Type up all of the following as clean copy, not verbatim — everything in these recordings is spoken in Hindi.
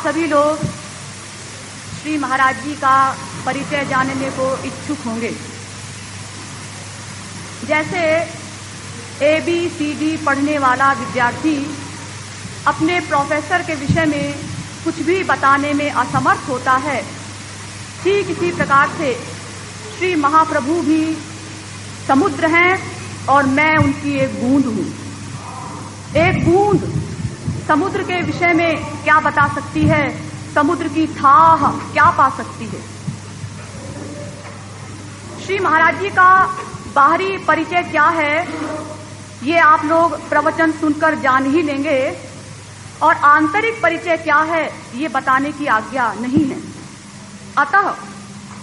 सभी लोग श्री महाराज जी का परिचय जानने को इच्छुक होंगे। जैसे ABCD पढ़ने वाला विद्यार्थी अपने प्रोफेसर के विषय में कुछ भी बताने में असमर्थ होता है, ठीक इसी प्रकार से श्री महाप्रभु भी समुद्र हैं और मैं उनकी एक बूंद हूँ। एक बूंद समुद्र के विषय में क्या बता सकती है, समुद्र की थाह क्या पा सकती है। श्री महाराज जी का बाहरी परिचय क्या है ये आप लोग प्रवचन सुनकर जान ही लेंगे, और आंतरिक परिचय क्या है ये बताने की आज्ञा नहीं है। अतः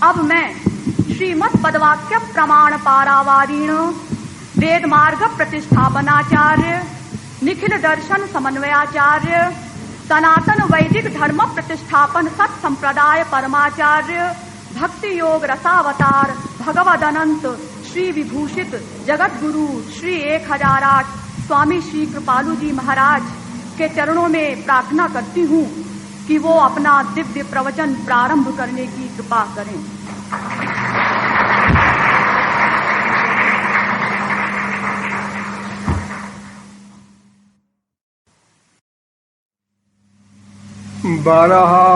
अब मैं श्रीमद् पदवाक्य प्रमाण पारावारीण वेद मार्ग प्रतिष्ठापनाचार्य निखिल दर्शन समन्वयाचार्य सनातन वैदिक धर्म प्रतिष्ठापन सत संप्रदाय परमाचार्य भक्ति योग रसावतार भगवद अनंत श्री विभूषित जगत गुरु श्री 1008 स्वामी श्री कृपालु जी महाराज के चरणों में प्रार्थना करती हूँ कि वो अपना दिव्य प्रवचन प्रारंभ करने की कृपा करें। बरहा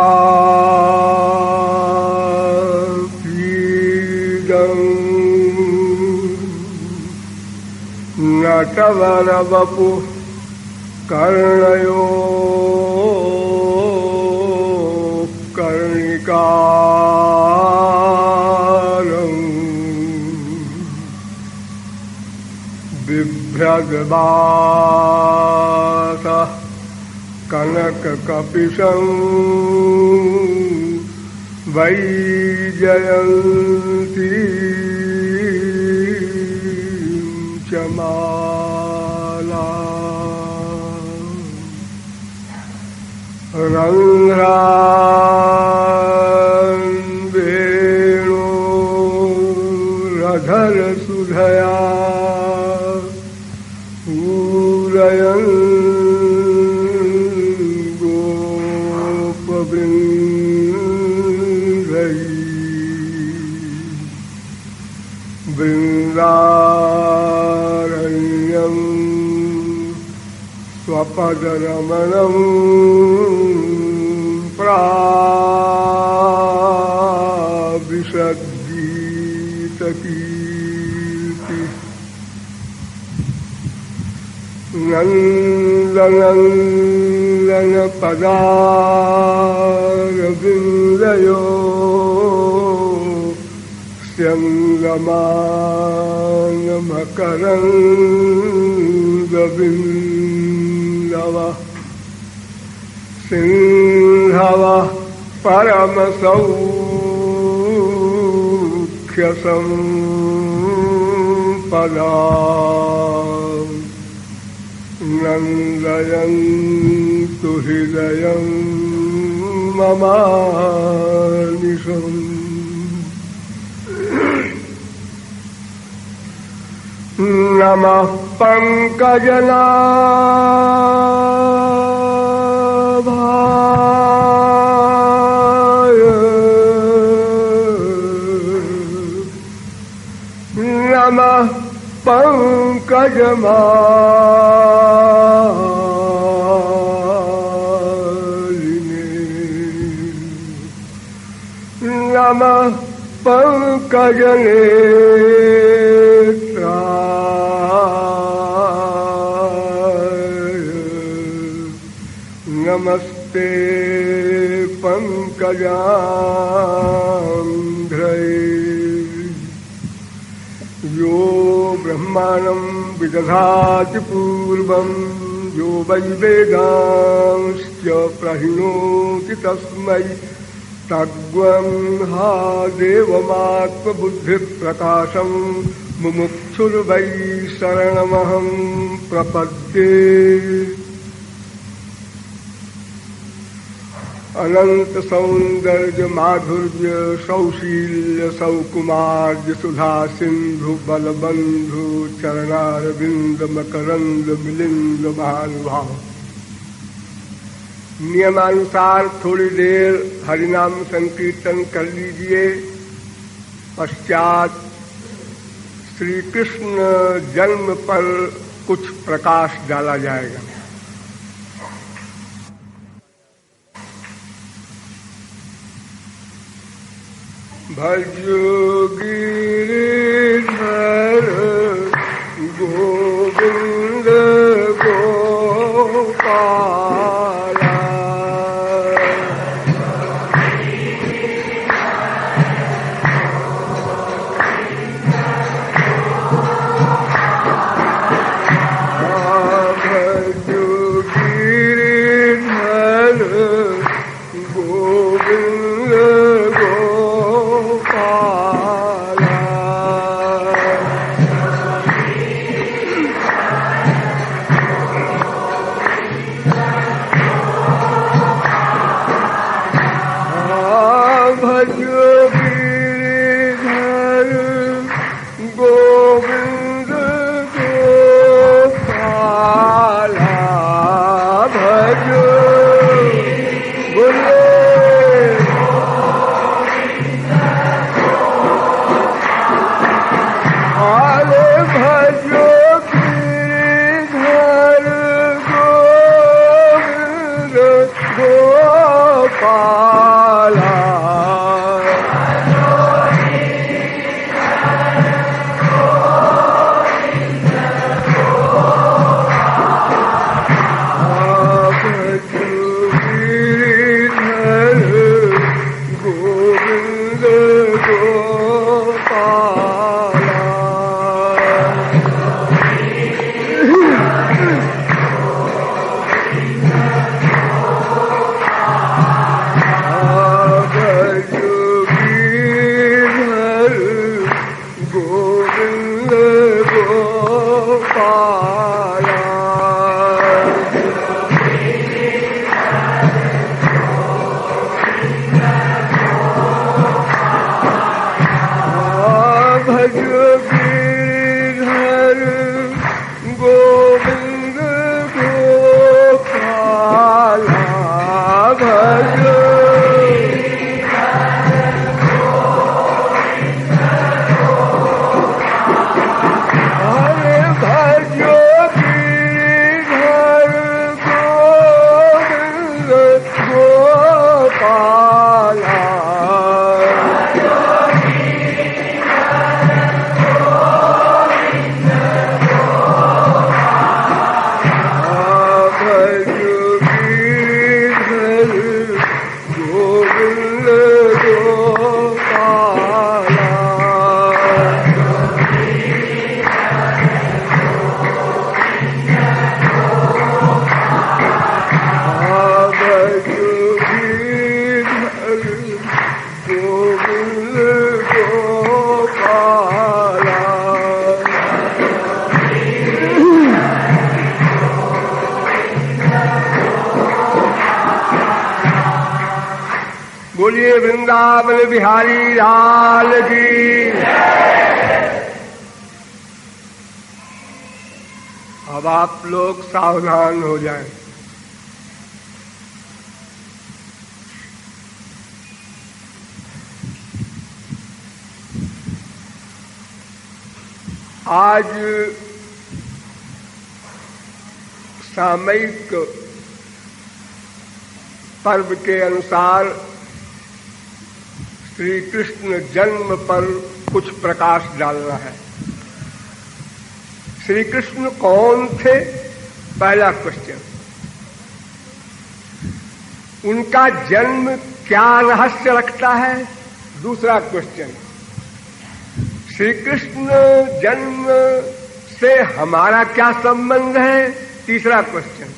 नटवर वपु कर्णयो कर्णिकारं बिभ्रद्वासः कनककपिशं वैजयन्ती माला रंध्रान् वेणुरधर सुधया पूरयन् गोपवृन्दै वृन्दारण्यं स्वपदरमणं प्राविशद्गीतकीर्ति नन्दनन्दन पदारविन्दयो स्यन्दमानमकरन्दबिन्दवः सिन्धवः परमसौख्यसम्पदा नन्दयन्तु हृदयं ममानिशम् नमः पंकजनाभाय नमः पंकजमालिने नमः पंकजनेत्राय नमस्ते पंकजांध्रये यो ब्रह्माणं विदधाति पूर्वं यो वै वेदांश्च प्रहिणोति तस्मै तद्वंहा देवमात्मबुद्धिप्रकाशं मुमुक्षुर्वै शरणमहं प्रपद्ये। अनंत सौंदर्य माधुर्य सौशील्य सौकुमार्य सुधा सिंधु बलबंधु चरणारविंद मकरंद मिलिंद महानुभाव नियमानुसार थोड़ी देर हरिनाम संकीर्तन कर लीजिए। पश्चात श्री कृष्ण जन्म पर कुछ प्रकाश डाला जाएगा। भजो गिरिधर गोविंद गोपाला। भजो गिरिधर गोविंद बोलिए वृंदावन बिहारी लाल की। अब आप लोग सावधान हो जाएं। आज सामयिक पर्व के अनुसार श्री कृष्ण जन्म पर कुछ प्रकाश डालना है। श्री कृष्ण कौन थे, पहला क्वेश्चन। उनका जन्म क्या रहस्य रखता है, दूसरा क्वेश्चन। श्री कृष्ण जन्म से हमारा क्या संबंध है, तीसरा क्वेश्चन।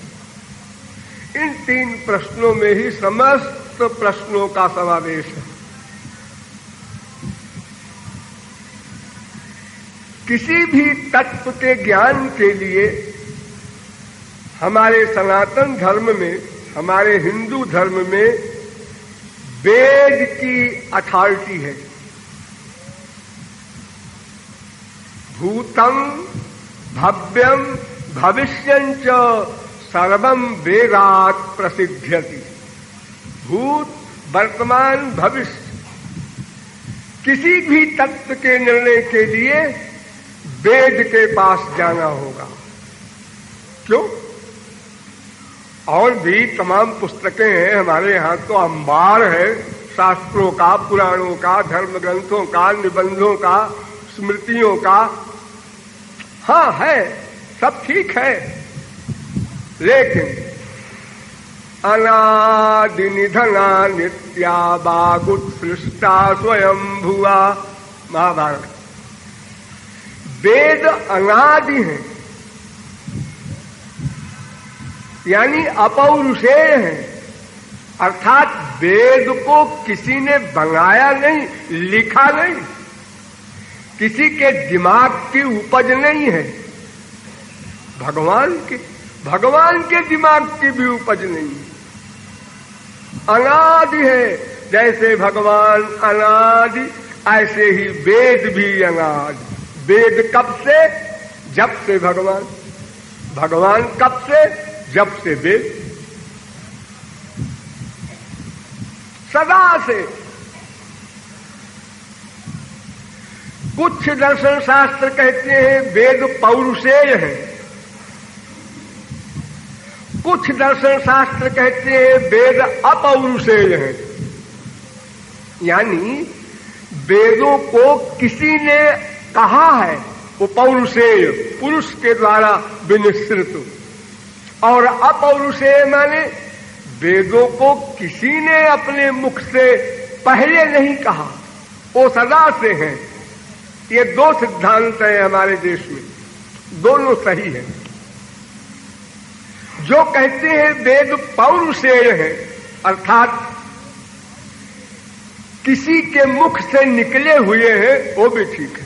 इन तीन प्रश्नों में ही समस्त प्रश्नों का समावेश है। किसी भी तत्व के ज्ञान के लिए हमारे सनातन धर्म में, हमारे हिंदू धर्म में वेद की अथॉरिटी है। भूतम भव्यम भविष्यं च सर्वम वेदात् प्रसिद्ध्यति। भूत, वर्तमान, भविष्य किसी भी तत्व के निर्णय के लिए वेद के पास जाना होगा। क्यों? और भी तमाम पुस्तकें हैं हमारे यहाँ, तो अंबार है शास्त्रों का, पुराणों का, धर्म ग्रंथों का, निबंधों का, स्मृतियों का। हाँ है, सब ठीक है, लेकिन अनादि निधना नित्या बागुत्सृष्टा स्वयं भुआ। महाभारत। वेद अनादि हैं, यानी अपौरुषेय हैं, अर्थात वेद को किसी ने बनाया नहीं, लिखा नहीं, किसी के दिमाग की उपज नहीं है। भगवान के दिमाग की भी उपज नहीं है, अनादि है। जैसे भगवान अनादि, ऐसे ही वेद भी अनादि। वेद कब से? जब से भगवान। भगवान कब से? जब से वेद। सदा से। कुछ दर्शन शास्त्र कहते हैं वेद पौरुषेय है, कुछ दर्शन शास्त्र कहते हैं वेद अपौरुषेय है, यानी वेदों को किसी ने कहा है, वो पौरुषेय, पुरुष के द्वारा विनिश्चित। और अपौरुषेय माने वेदों को किसी ने अपने मुख से पहले नहीं कहा, वो सदा से हैं। ये दो सिद्धांत हैं हमारे देश में, दोनों सही हैं। जो कहते हैं वेद पौरुषेय है, अर्थात किसी के मुख से निकले हुए हैं, वो भी ठीक है।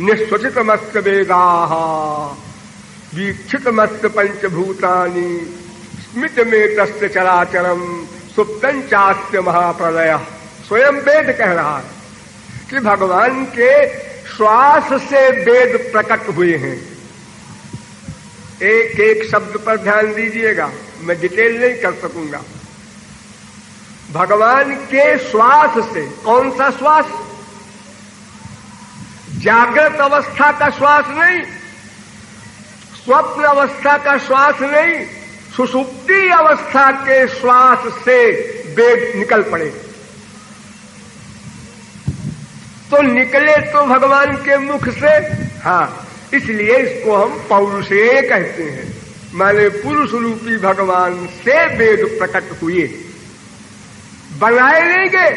निश्वचितमस्त वेदाः वीक्षितमस्त पंचभूतानि स्मित में तस्य चराचरम सुप्तं चास्य महाप्रलय। स्वयं वेद कह रहा है कि भगवान के श्वास से वेद प्रकट हुए हैं। एक एक शब्द पर ध्यान दीजिएगा, मैं डिटेल नहीं कर सकूंगा। भगवान के श्वास से, कौन सा श्वास? जागृत अवस्था का श्वास नहीं, स्वप्न अवस्था का श्वास नहीं, सुषुप्ति अवस्था के श्वास से वेद निकल पड़े। तो निकले तो भगवान के मुख से, हाँ, इसलिए इसको हम पौरुषेय कहते हैं। माने पुरुष रूपी भगवान से वेद प्रकट हुए, बनाए नहीं गए,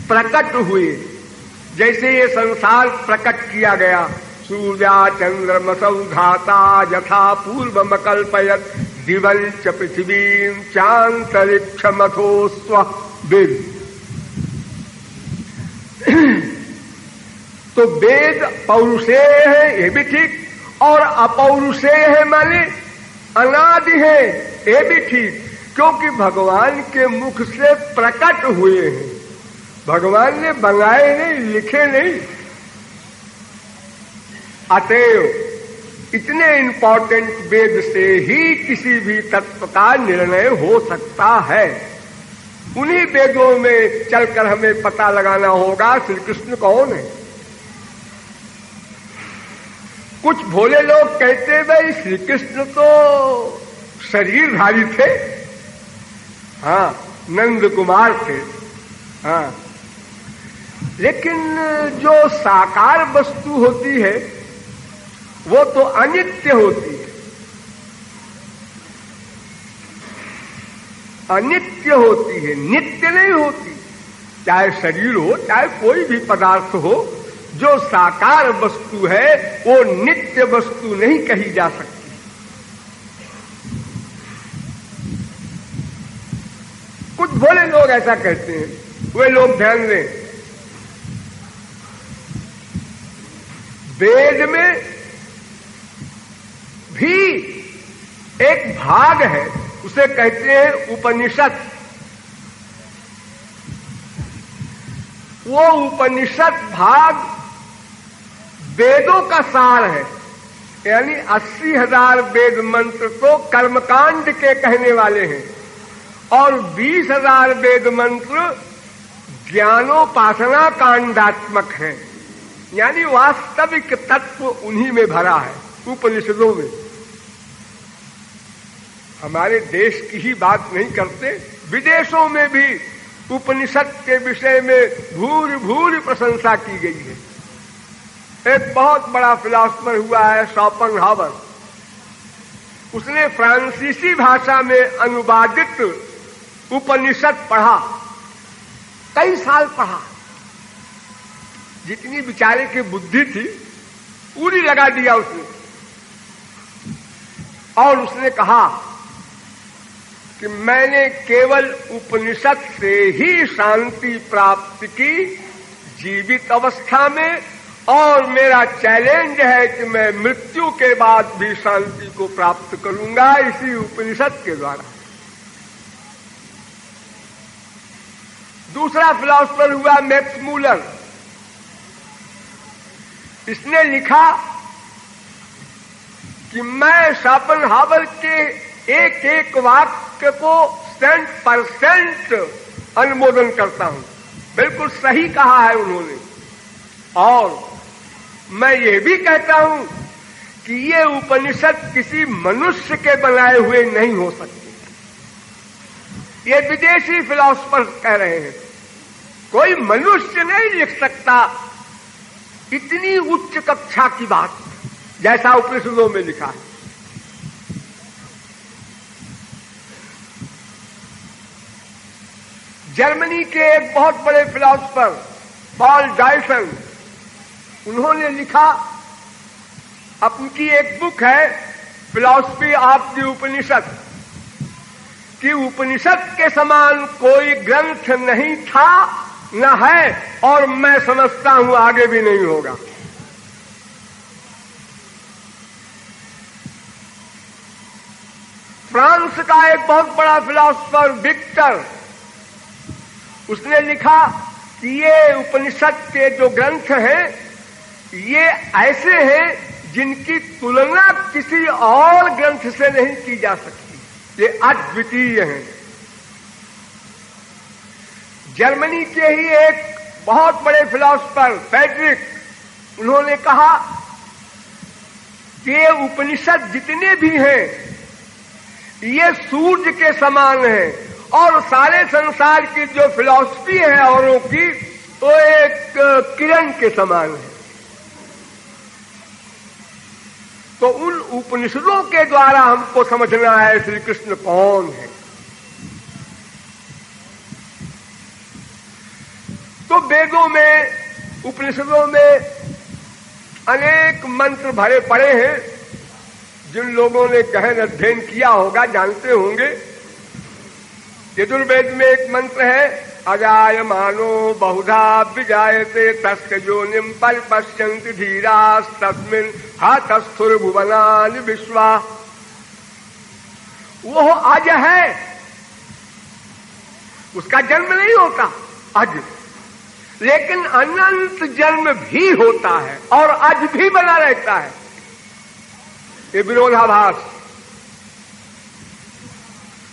प्रकट हुए। जैसे ये संसार प्रकट किया गया, सूर्या चंद्रमसौ धाता यथा पूर्वमकल्पयत् दिवं च पृथिवीं चान्तरिक्षमथो स्व वेद। तो वेद पौरुषेय है, ये भी ठीक, और अपौरुषेय है माने अनादि है, ये भी ठीक, क्योंकि भगवान के मुख से प्रकट हुए हैं। भगवान ने बनाए नहीं, लिखे नहीं। अतएव इतने इंपॉर्टेंट वेद से ही किसी भी तत्व का निर्णय हो सकता है। उन्हीं वेदों में चलकर हमें पता लगाना होगा श्री कृष्ण कौन है। कुछ भोले लोग कहते हैं भाई श्री कृष्ण तो शरीरधारी थे, हाँ, नंद कुमार थे, हाँ, लेकिन जो साकार वस्तु होती है वो तो अनित्य होती है, अनित्य होती है, नित्य नहीं होती। चाहे शरीर हो, चाहे कोई भी पदार्थ हो, जो साकार वस्तु है वो नित्य वस्तु नहीं कही जा सकती। कुछ भोले लोग ऐसा कहते हैं, वे लोग ध्यान दें, वेद में भी एक भाग है, उसे कहते हैं उपनिषद। वो उपनिषद भाग वेदों का सार है, यानी 80,000 वेद मंत्र तो कर्मकांड के कहने वाले हैं और 20,000 वेद मंत्र ज्ञानोपासना कांडात्मक हैं। यानी वास्तविक तत्व उन्हीं में भरा है, उपनिषदों में। हमारे देश की ही बात नहीं करते, विदेशों में भी उपनिषद के विषय में भूरि भूरि प्रशंसा की गई है। एक बहुत बड़ा फिलॉसफर हुआ है शोपेनहावर, उसने फ्रांसीसी भाषा में अनुवादित उपनिषद पढ़ा, कई साल पढ़ा। जितनी बेचारे की बुद्धि थी पूरी लगा दिया उसने, और उसने कहा कि मैंने केवल उपनिषद से ही शांति प्राप्त की जीवित अवस्था में, और मेरा चैलेंज है कि मैं मृत्यु के बाद भी शांति को प्राप्त करूंगा इसी उपनिषद के द्वारा। दूसरा फिलॉसफर हुआ मैक्स मूलर, इसने लिखा कि मैं शोपेनहावर के एक एक वाक्य को 100% अनुमोदन करता हूं। बिल्कुल सही कहा है उन्होंने। और मैं ये भी कहता हूं कि ये उपनिषद किसी मनुष्य के बनाए हुए नहीं हो सकते। ये विदेशी फिलॉसफर कह रहे हैं, कोई मनुष्य नहीं लिख सकता इतनी उच्च कक्षा की बात जैसा उपनिषदों में लिखा है। जर्मनी के एक बहुत बड़े फिलॉसफर पॉल डायसन, उन्होंने लिखा, अपनी एक बुक है फिलॉसफी ऑफ द उपनिषद, कि उपनिषद के समान कोई ग्रंथ नहीं था, न है, और मैं समझता हूं आगे भी नहीं होगा। फ्रांस का एक बहुत बड़ा फिलॉसफर विक्टर, उसने लिखा कि ये उपनिषद के जो ग्रंथ हैं ये ऐसे हैं जिनकी तुलना किसी और ग्रंथ से नहीं की जा सकती, ये अद्वितीय हैं। जर्मनी के ही एक बहुत बड़े फिलॉसफर फ्रेडरिक, उन्होंने कहा कि ये उपनिषद जितने भी हैं ये सूर्य के समान हैं, और सारे संसार की जो फिलॉसफी है औरों की वो एक किरण के समान है। तो उन उपनिषदों के द्वारा हमको समझना है श्री कृष्ण कौन है। तो वेदों में, उपनिषदों में अनेक मंत्र भरे पड़े हैं। जिन लोगों ने गहन अध्ययन किया होगा जानते होंगे। यजुर्वेद में एक मंत्र है, अजायमानो बहुधा विजायते तस्य योनिं परिपश्यन्ति धीरास्तस्मिन् हतस्थुर्भुवनानि विश्वा। वो अज है, उसका जन्म नहीं होता अज, लेकिन अनंत जन्म भी होता है और अज भी बना रहता है। ये विरोधाभास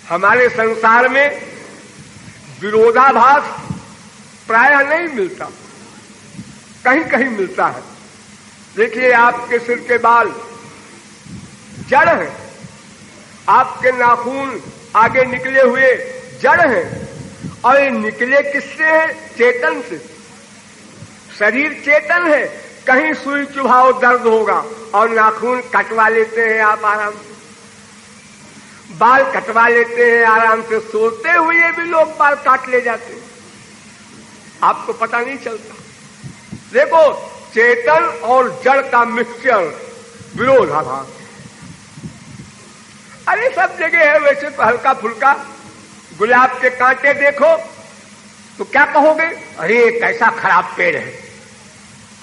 हमारे संसार में विरोधाभास प्रायः नहीं मिलता, कहीं कहीं मिलता है। देखिए, आपके सिर के बाल जड़ हैं, आपके नाखून आगे निकले हुए जड़ हैं, और ये निकले किससे हैं? चेतन से। शरीर चेतन है, कहीं सुई चुभाओ दर्द होगा और नाखून कटवा लेते हैं आप आराम से, बाल कटवा लेते हैं आराम से, सोते हुए भी लोग बाल काट ले जाते हैं, आपको पता नहीं चलता। देखो, चेतन और जड़ का मिक्सचर विरोधाभास। अरे सब जगह है वैसे तो हल्का फुल्का। गुलाब के कांटे देखो तो क्या कहोगे? अरे कैसा खराब पेड़ है,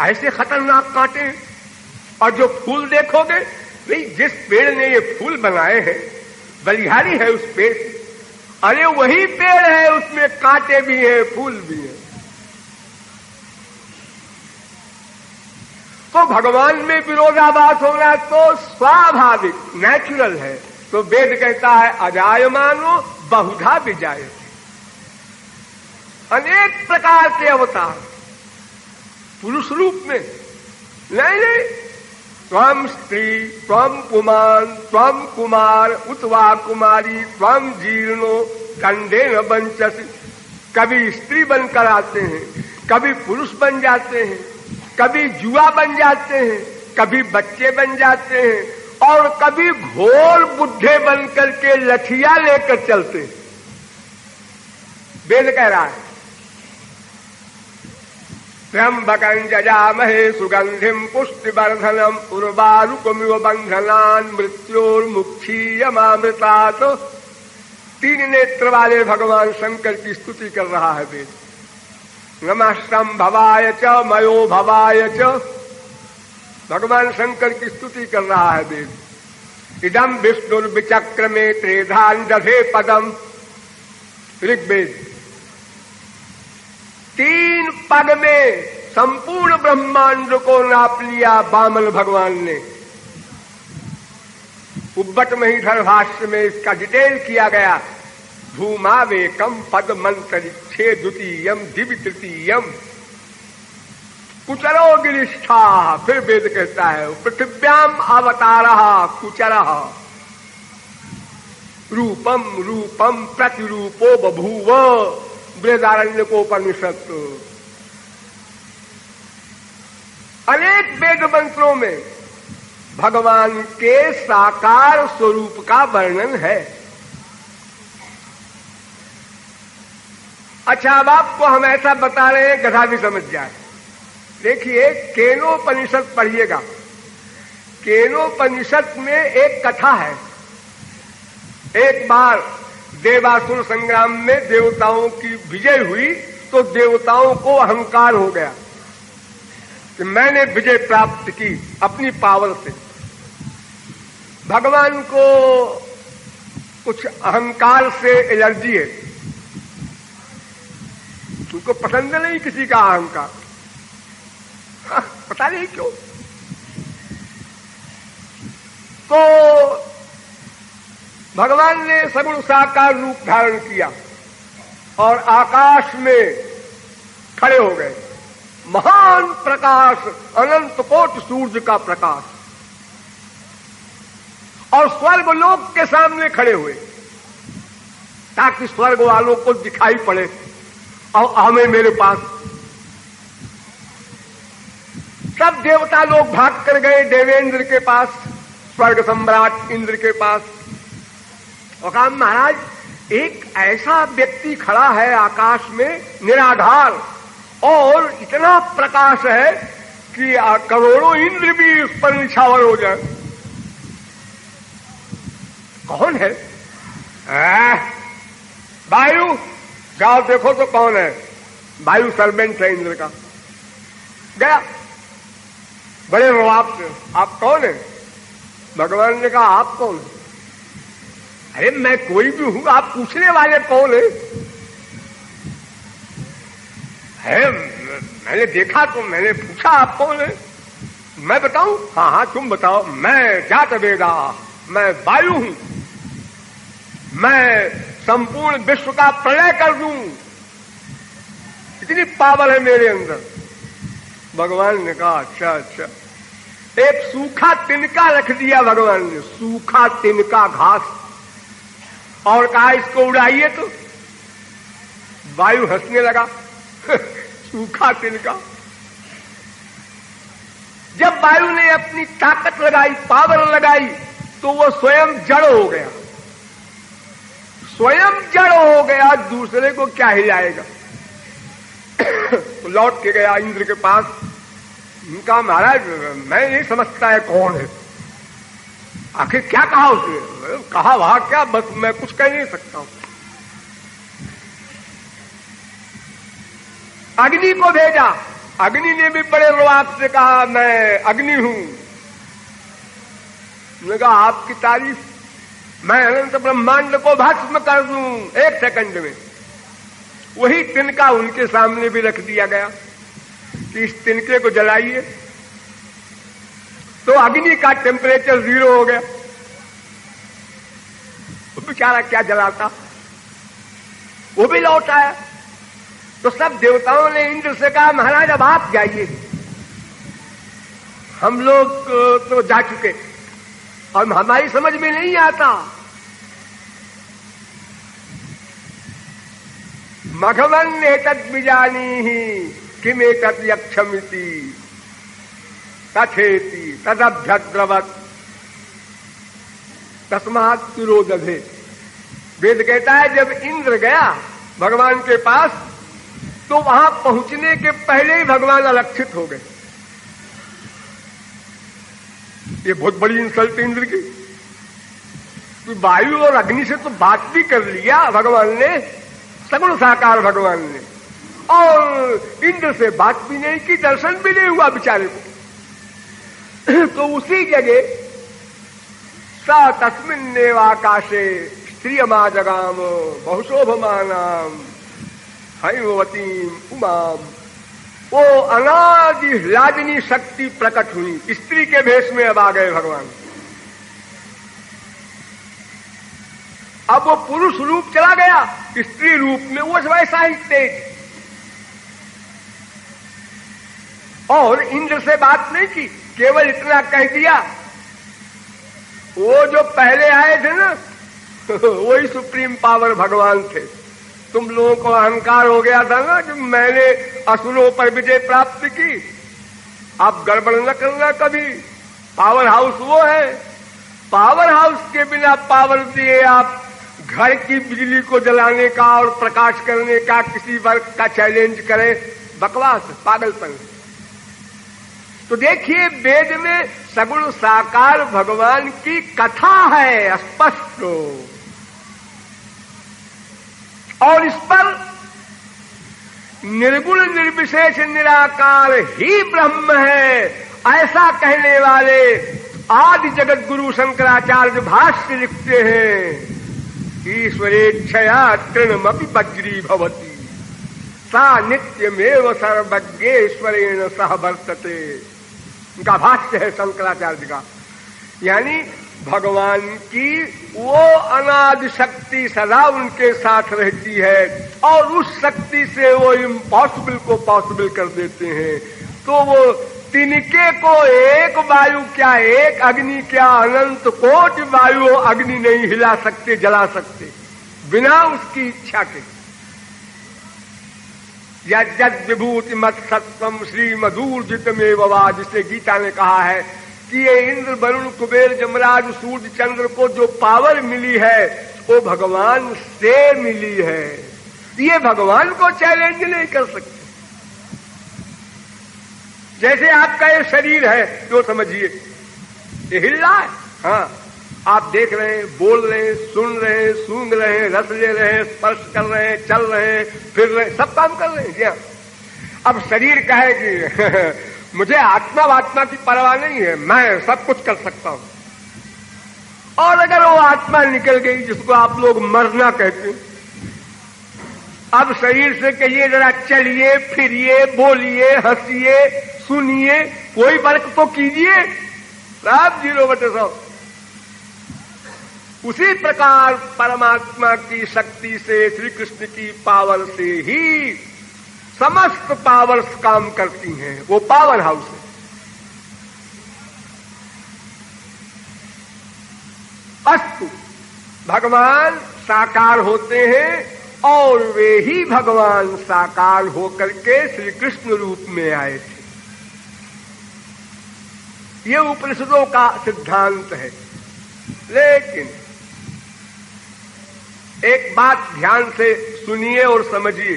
ऐसे खतरनाक कांटे। और जो फूल देखोगे, भाई जिस पेड़ ने ये फूल बनाए हैं बलिहारी है उस पेड़ से, अरे वही पेड़ है, उसमें कांटे भी हैं फूल भी हैं। तो भगवान में विरोधाभास होना तो स्वाभाविक नेचुरल है। तो वेद कहता है अजायमानो बहुधा विजायते, अनेक प्रकार के अवतार पुरुष रूप में, नहीं त्वम स्त्री, त्वम पुमान, त्वम कुमार, उतवा कुमारी, त्वम जीर्णो दंडेन बंचसी। कभी स्त्री बनकर आते हैं, कभी पुरुष बन जाते हैं, कभी जुआ बन जाते हैं, कभी बच्चे बन जाते हैं और कभी घोर बुढ़े बन करके लठिया लेकर चलते हैं। वेद कह रहा है त्र्यंबकं जजामहे सुगंधिम पुष्टिवर्धनम उर्वारुकमिव बंधनान् मृत्योर्मुक्षीयमामृतात्। तीन नेत्र वाले भगवान शंकर की स्तुति कर रहा है वेद। नमः संभवाय च मयो भवाय च, भगवान शंकर की स्तुति कर रहा है वेद। इदम विष्णुर्विचक्रमे त्रेधान दधे पदम, ऋग्वेद। तीन पद में संपूर्ण ब्रह्मांड को नाप लिया वामन भगवान ने। उब्बट महीधर भाष्य में इसका डिटेल किया गया। भूमावेकम पद मंतरिक्षे द्वितीयम दिव्य तृतीयम कुचरो गिरिष्ठा। फिर वेद कहता है पृथिव्याम अवतारः कुचरः रूपम रूपम प्रतिरूपो बभूव। बृहदारण्यकोपनिषद। अनेक वेद मंत्रों में भगवान के साकार स्वरूप का वर्णन है। अच्छा, अब आपको हम ऐसा बता रहे हैं गधा भी समझ जाए। देखिए केनोपनिषद पढ़िएगा। केनोपनिषद में एक कथा है। एक बार देवासुर संग्राम में देवताओं की विजय हुई तो देवताओं को अहंकार हो गया कि मैंने विजय प्राप्त की अपनी पावर से। भगवान को कुछ अहंकार से एलर्जी है, उनको पसंद नहीं किसी का अहंकार। पता नहीं क्यों। तो भगवान ने सगुण साकार रूप धारण किया और आकाश में खड़े हो गए। महान प्रकाश, अनंत कोटि सूर्य का प्रकाश, और स्वर्गलोक के सामने खड़े हुए ताकि स्वर्ग वालों को दिखाई पड़े और आवे मेरे पास। सब देवता लोग भाग कर गए देवेंद्र के पास, स्वर्ग सम्राट इंद्र के पास, और कहा महाराज एक ऐसा व्यक्ति खड़ा है आकाश में निराधार और इतना प्रकाश है कि करोड़ों इंद्र भी उस पर निछावर हो जाए। कौन है? वायु। जाओ देखो तो कौन है। वायु सर्वेंट है इंद्र का। गया बड़े रवाब से, आप कौन है? भगवान ने कहा आप कौन है? अरे मैं कोई भी हूं, आप पूछने वाले कौन है? मैंने देखा तो मैंने पूछा आप कौन है? मैं बताऊं? हाँ हाँ तुम बताओ। मैं जात वेदा, मैं वायु हूं, मैं संपूर्ण विश्व का प्रलय कर दूं, इतनी पावर है मेरे अंदर। भगवान ने कहा अच्छा अच्छा। एक सूखा तिनका रख दिया भगवान ने, सूखा तिनका घास, और कहा इसको उड़ाइए। तो वायु हंसने लगा। सूखा तिनका। जब वायु ने अपनी ताकत लगाई, पावर लगाई, तो वो स्वयं जड़ हो गया। स्वयं जड़ हो गया, दूसरे को क्या हिलाएगा। तो लौट के गया इंद्र के पास। उनका महाराज मैं नहीं समझता है कौन है। आखिर क्या कहा उसने? कहा वहां क्या, बस मैं कुछ कह नहीं सकता हूं। अग्नि को भेजा। अग्नि ने भी बड़े रुआब से कहा मैं अग्नि हूं। उसने कहा आपकी तारीफ, मैं अनंत ब्रह्मांड को भस्म कर दूं 1 सेकंड में। वही तिनका उनके सामने भी रख दिया गया कि इस तिनके को जलाइए। तो अग्नि का टेम्परेचर 0 हो गया, तो बेचारा क्या जलाता, वो भी लौट आया। तो सब देवताओं ने इंद्र से कहा महाराज अब आप जाइए, हम लोग तो जा चुके और हमारी समझ में नहीं आता। मघवन एतत् विजानीहि किमेतत् यक्षमिति तथेति तदभ्यद्रवत् तस्मात् तिरोदधे। वेद कहता है जब इंद्र गया भगवान के पास तो वहां पहुंचने के पहले ही भगवान अलक्षित हो गए। ये बहुत बड़ी इंसल्ट इंद्र की। तो वायु और अग्नि से तो बात भी कर लिया भगवान ने, सगुण साकार भगवान ने, और इंद्र से बात भी नहीं की, दर्शन भी नहीं हुआ बेचारे को। तो उसी जगह स तस्मिन्नेवाकाशे स्त्रियमाजगाम बहुशोभमानाम हैमवतीम उमाम, वो अनादि ह्लादिनी शक्ति प्रकट हुई, स्त्री के भेष में अब आ गए भगवान। अब वो पुरुष रूप चला गया स्त्री रूप में, वो वैसा ही तेज। और इंद्र से बात नहीं की, केवल इतना कह दिया, वो जो पहले आए थे ना वही सुप्रीम पावर भगवान थे। तुम लोगों को अहंकार हो गया था ना कि मैंने असुरों पर विजय प्राप्त की, आप गड़बड़ न करना कभी। पावर हाउस वो है, पावर हाउस के बिना पावर दिए आप घर की बिजली को जलाने का और प्रकाश करने का किसी वर्ग का चैलेंज करें, बकवास, पागलपन। तो देखिए वेद में सगुण साकार भगवान की कथा है स्पष्ट, और इस पर निर्गुण निर्विशेष निराकार ही ब्रह्म है ऐसा कहने वाले आदि जगत गुरु शंकराचार्य भाष्य लिखते हैं। ईश्वरेच्छया तृणमपि वज्री भवति सा नित्यमेव सर्वज्ञेश्वरेण सह वर्तते। उनका भाष्य है शंकराचार्य का। यानी भगवान की वो अनादि शक्ति सदा उनके साथ रहती है और उस शक्ति से वो इम्पॉसिबल को पॉसिबल कर देते हैं। तो वो तिनके को एक वायु क्या, एक अग्नि क्या, अनंत कोटि वायु अग्नि नहीं हिला सकते, जला सकते बिना उसकी इच्छा के। यज्जद विभूति मत सत्वम श्री मधुर्जितमेव वा, जिसे गीता ने कहा है कि ये इंद्र वरुण कुबेर जमराज सूर्य चंद्र को जो पावर मिली है वो भगवान से मिली है, ये भगवान को चैलेंज नहीं कर सकते। जैसे आपका ये शरीर है जो समझिए ये हिल रहा है, हाँ आप देख रहे हैं, बोल रहे हैं, सुन रहे हैं, सूंघ रहे हैं, रस ले रहे हैं, स्पर्श कर रहे हैं, चल रहे हैं, फिर रहे हैं, सब काम कर रहे हैं। क्या अब शरीर कहे कि मुझे आत्मा की परवाह नहीं है, मैं सब कुछ कर सकता हूं। और अगर वो आत्मा निकल गई जिसको आप लोग मरना कहते हैं, अब शरीर से कहिए जरा चलिए, फिरिए, बोलिए, हंसिए, सुनिए, कोई फर्क तो कीजिए, सब 0/100। उसी प्रकार परमात्मा की शक्ति से, श्री कृष्ण की पावर से ही समस्त पावर्स काम करती हैं। वो पावर हाउस है। अस्तु, भगवान साकार होते हैं और वे ही भगवान साकार होकर के श्री कृष्ण रूप में आए थे। ये उपनिषदों का सिद्धांत है। लेकिन एक बात ध्यान से सुनिए और समझिए,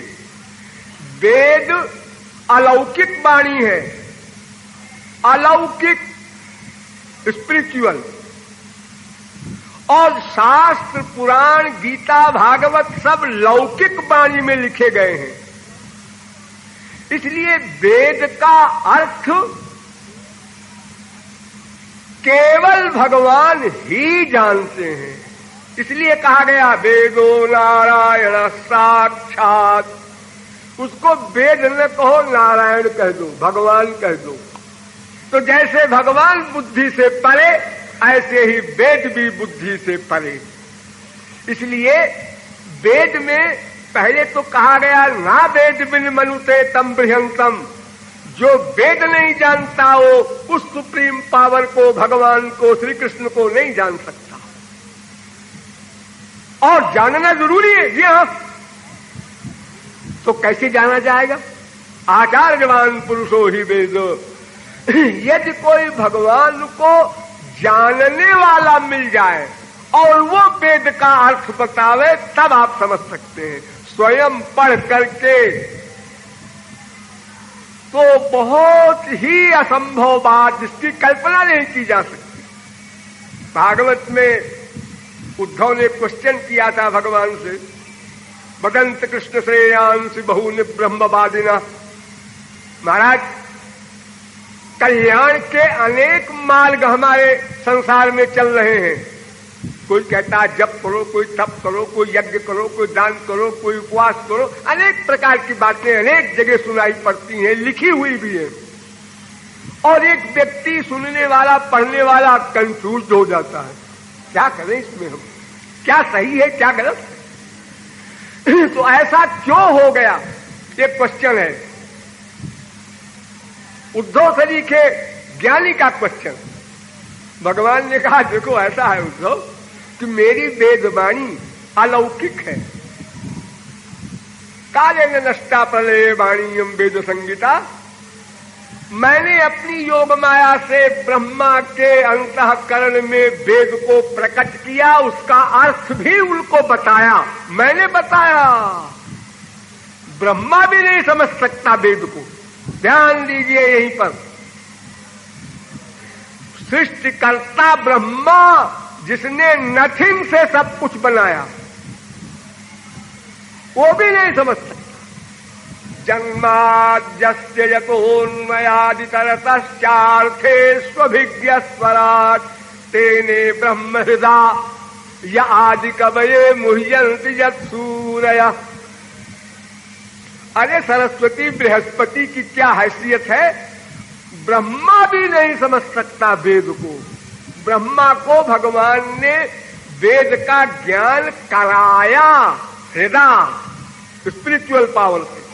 वेद अलौकिक वाणी है, अलौकिक स्पिरिचुअल, और शास्त्र पुराण गीता भागवत सब लौकिक वाणी में लिखे गए हैं। इसलिए वेद का अर्थ केवल भगवान ही जानते हैं। इसलिए कहा गया वेदो नारायण साक्षात। उसको वेद न कहो, नारायण कह दो, भगवान कह दो। तो जैसे भगवान बुद्धि से परे, ऐसे ही वेद भी बुद्धि से परे। इसलिए वेद में पहले तो कहा गया ना वेद बिन मनुते तम बृहंतम, जो वेद नहीं जानता हो उस सुप्रीम पावर को, भगवान को, श्री कृष्ण को नहीं जान सकता। और जानना जरूरी है जी हाँ। तो कैसे जाना जाएगा? आचार्यवान पुरुषो ही वेदो। यदि कोई भगवान को जानने वाला मिल जाए और वो वेद का अर्थ बतावे, तब आप समझ सकते हैं। स्वयं पढ़ करके तो बहुत ही असंभव बात, जिसकी कल्पना नहीं की जा सकती। भागवत में उद्धव ने क्वेश्चन किया था भगवान से, बदंत कृष्ण श्रेयांसि बहुनि ब्रह्मवादिना। महाराज, कल्याण के अनेक मार्ग हमारे संसार में चल रहे हैं। कोई कहता है जप करो, कोई तप करो, कोई यज्ञ करो, कोई दान करो, कोई उपवास करो। अनेक प्रकार की बातें अनेक जगह सुनाई पड़ती हैं, लिखी हुई भी है। और एक व्यक्ति सुनने वाला, पढ़ने वाला कंफ्यूज हो जाता है, क्या करें इसमें हम, क्या सही है क्या गलत है। तो ऐसा क्यों हो गया, ये क्वेश्चन है, उद्धव से लिखे ज्ञानी का क्वेश्चन। भगवान ने कहा देखो ऐसा है उद्धव कि मेरी वेदवाणी अलौकिक है। काले न नष्टा प्रलय वाणीयम वेद संगीता। मैंने अपनी योग माया से ब्रह्मा के अंतःकरण में वेद को प्रकट किया, उसका अर्थ भी उनको बताया, मैंने बताया। ब्रह्मा भी नहीं समझ सकता वेद को। ध्यान दीजिए यहीं पर, सृष्टिकर्ता ब्रह्मा जिसने नथिंग से सब कुछ बनाया, वो भी नहीं समझ सकता। जन्माद्यस्य यतोन्मयादितरतश्चार्थे स्वभिज्ञ स्वराट तेने ब्रह्म हृदय य आदि कवये मुह्यन्ति यत्सूरयः। अरे सरस्वती बृहस्पति की क्या हैसियत है, ब्रह्मा भी नहीं समझ सकता वेद को। ब्रह्मा को भगवान ने वेद का ज्ञान कराया हृदय, स्पिरिचुअल पावर से।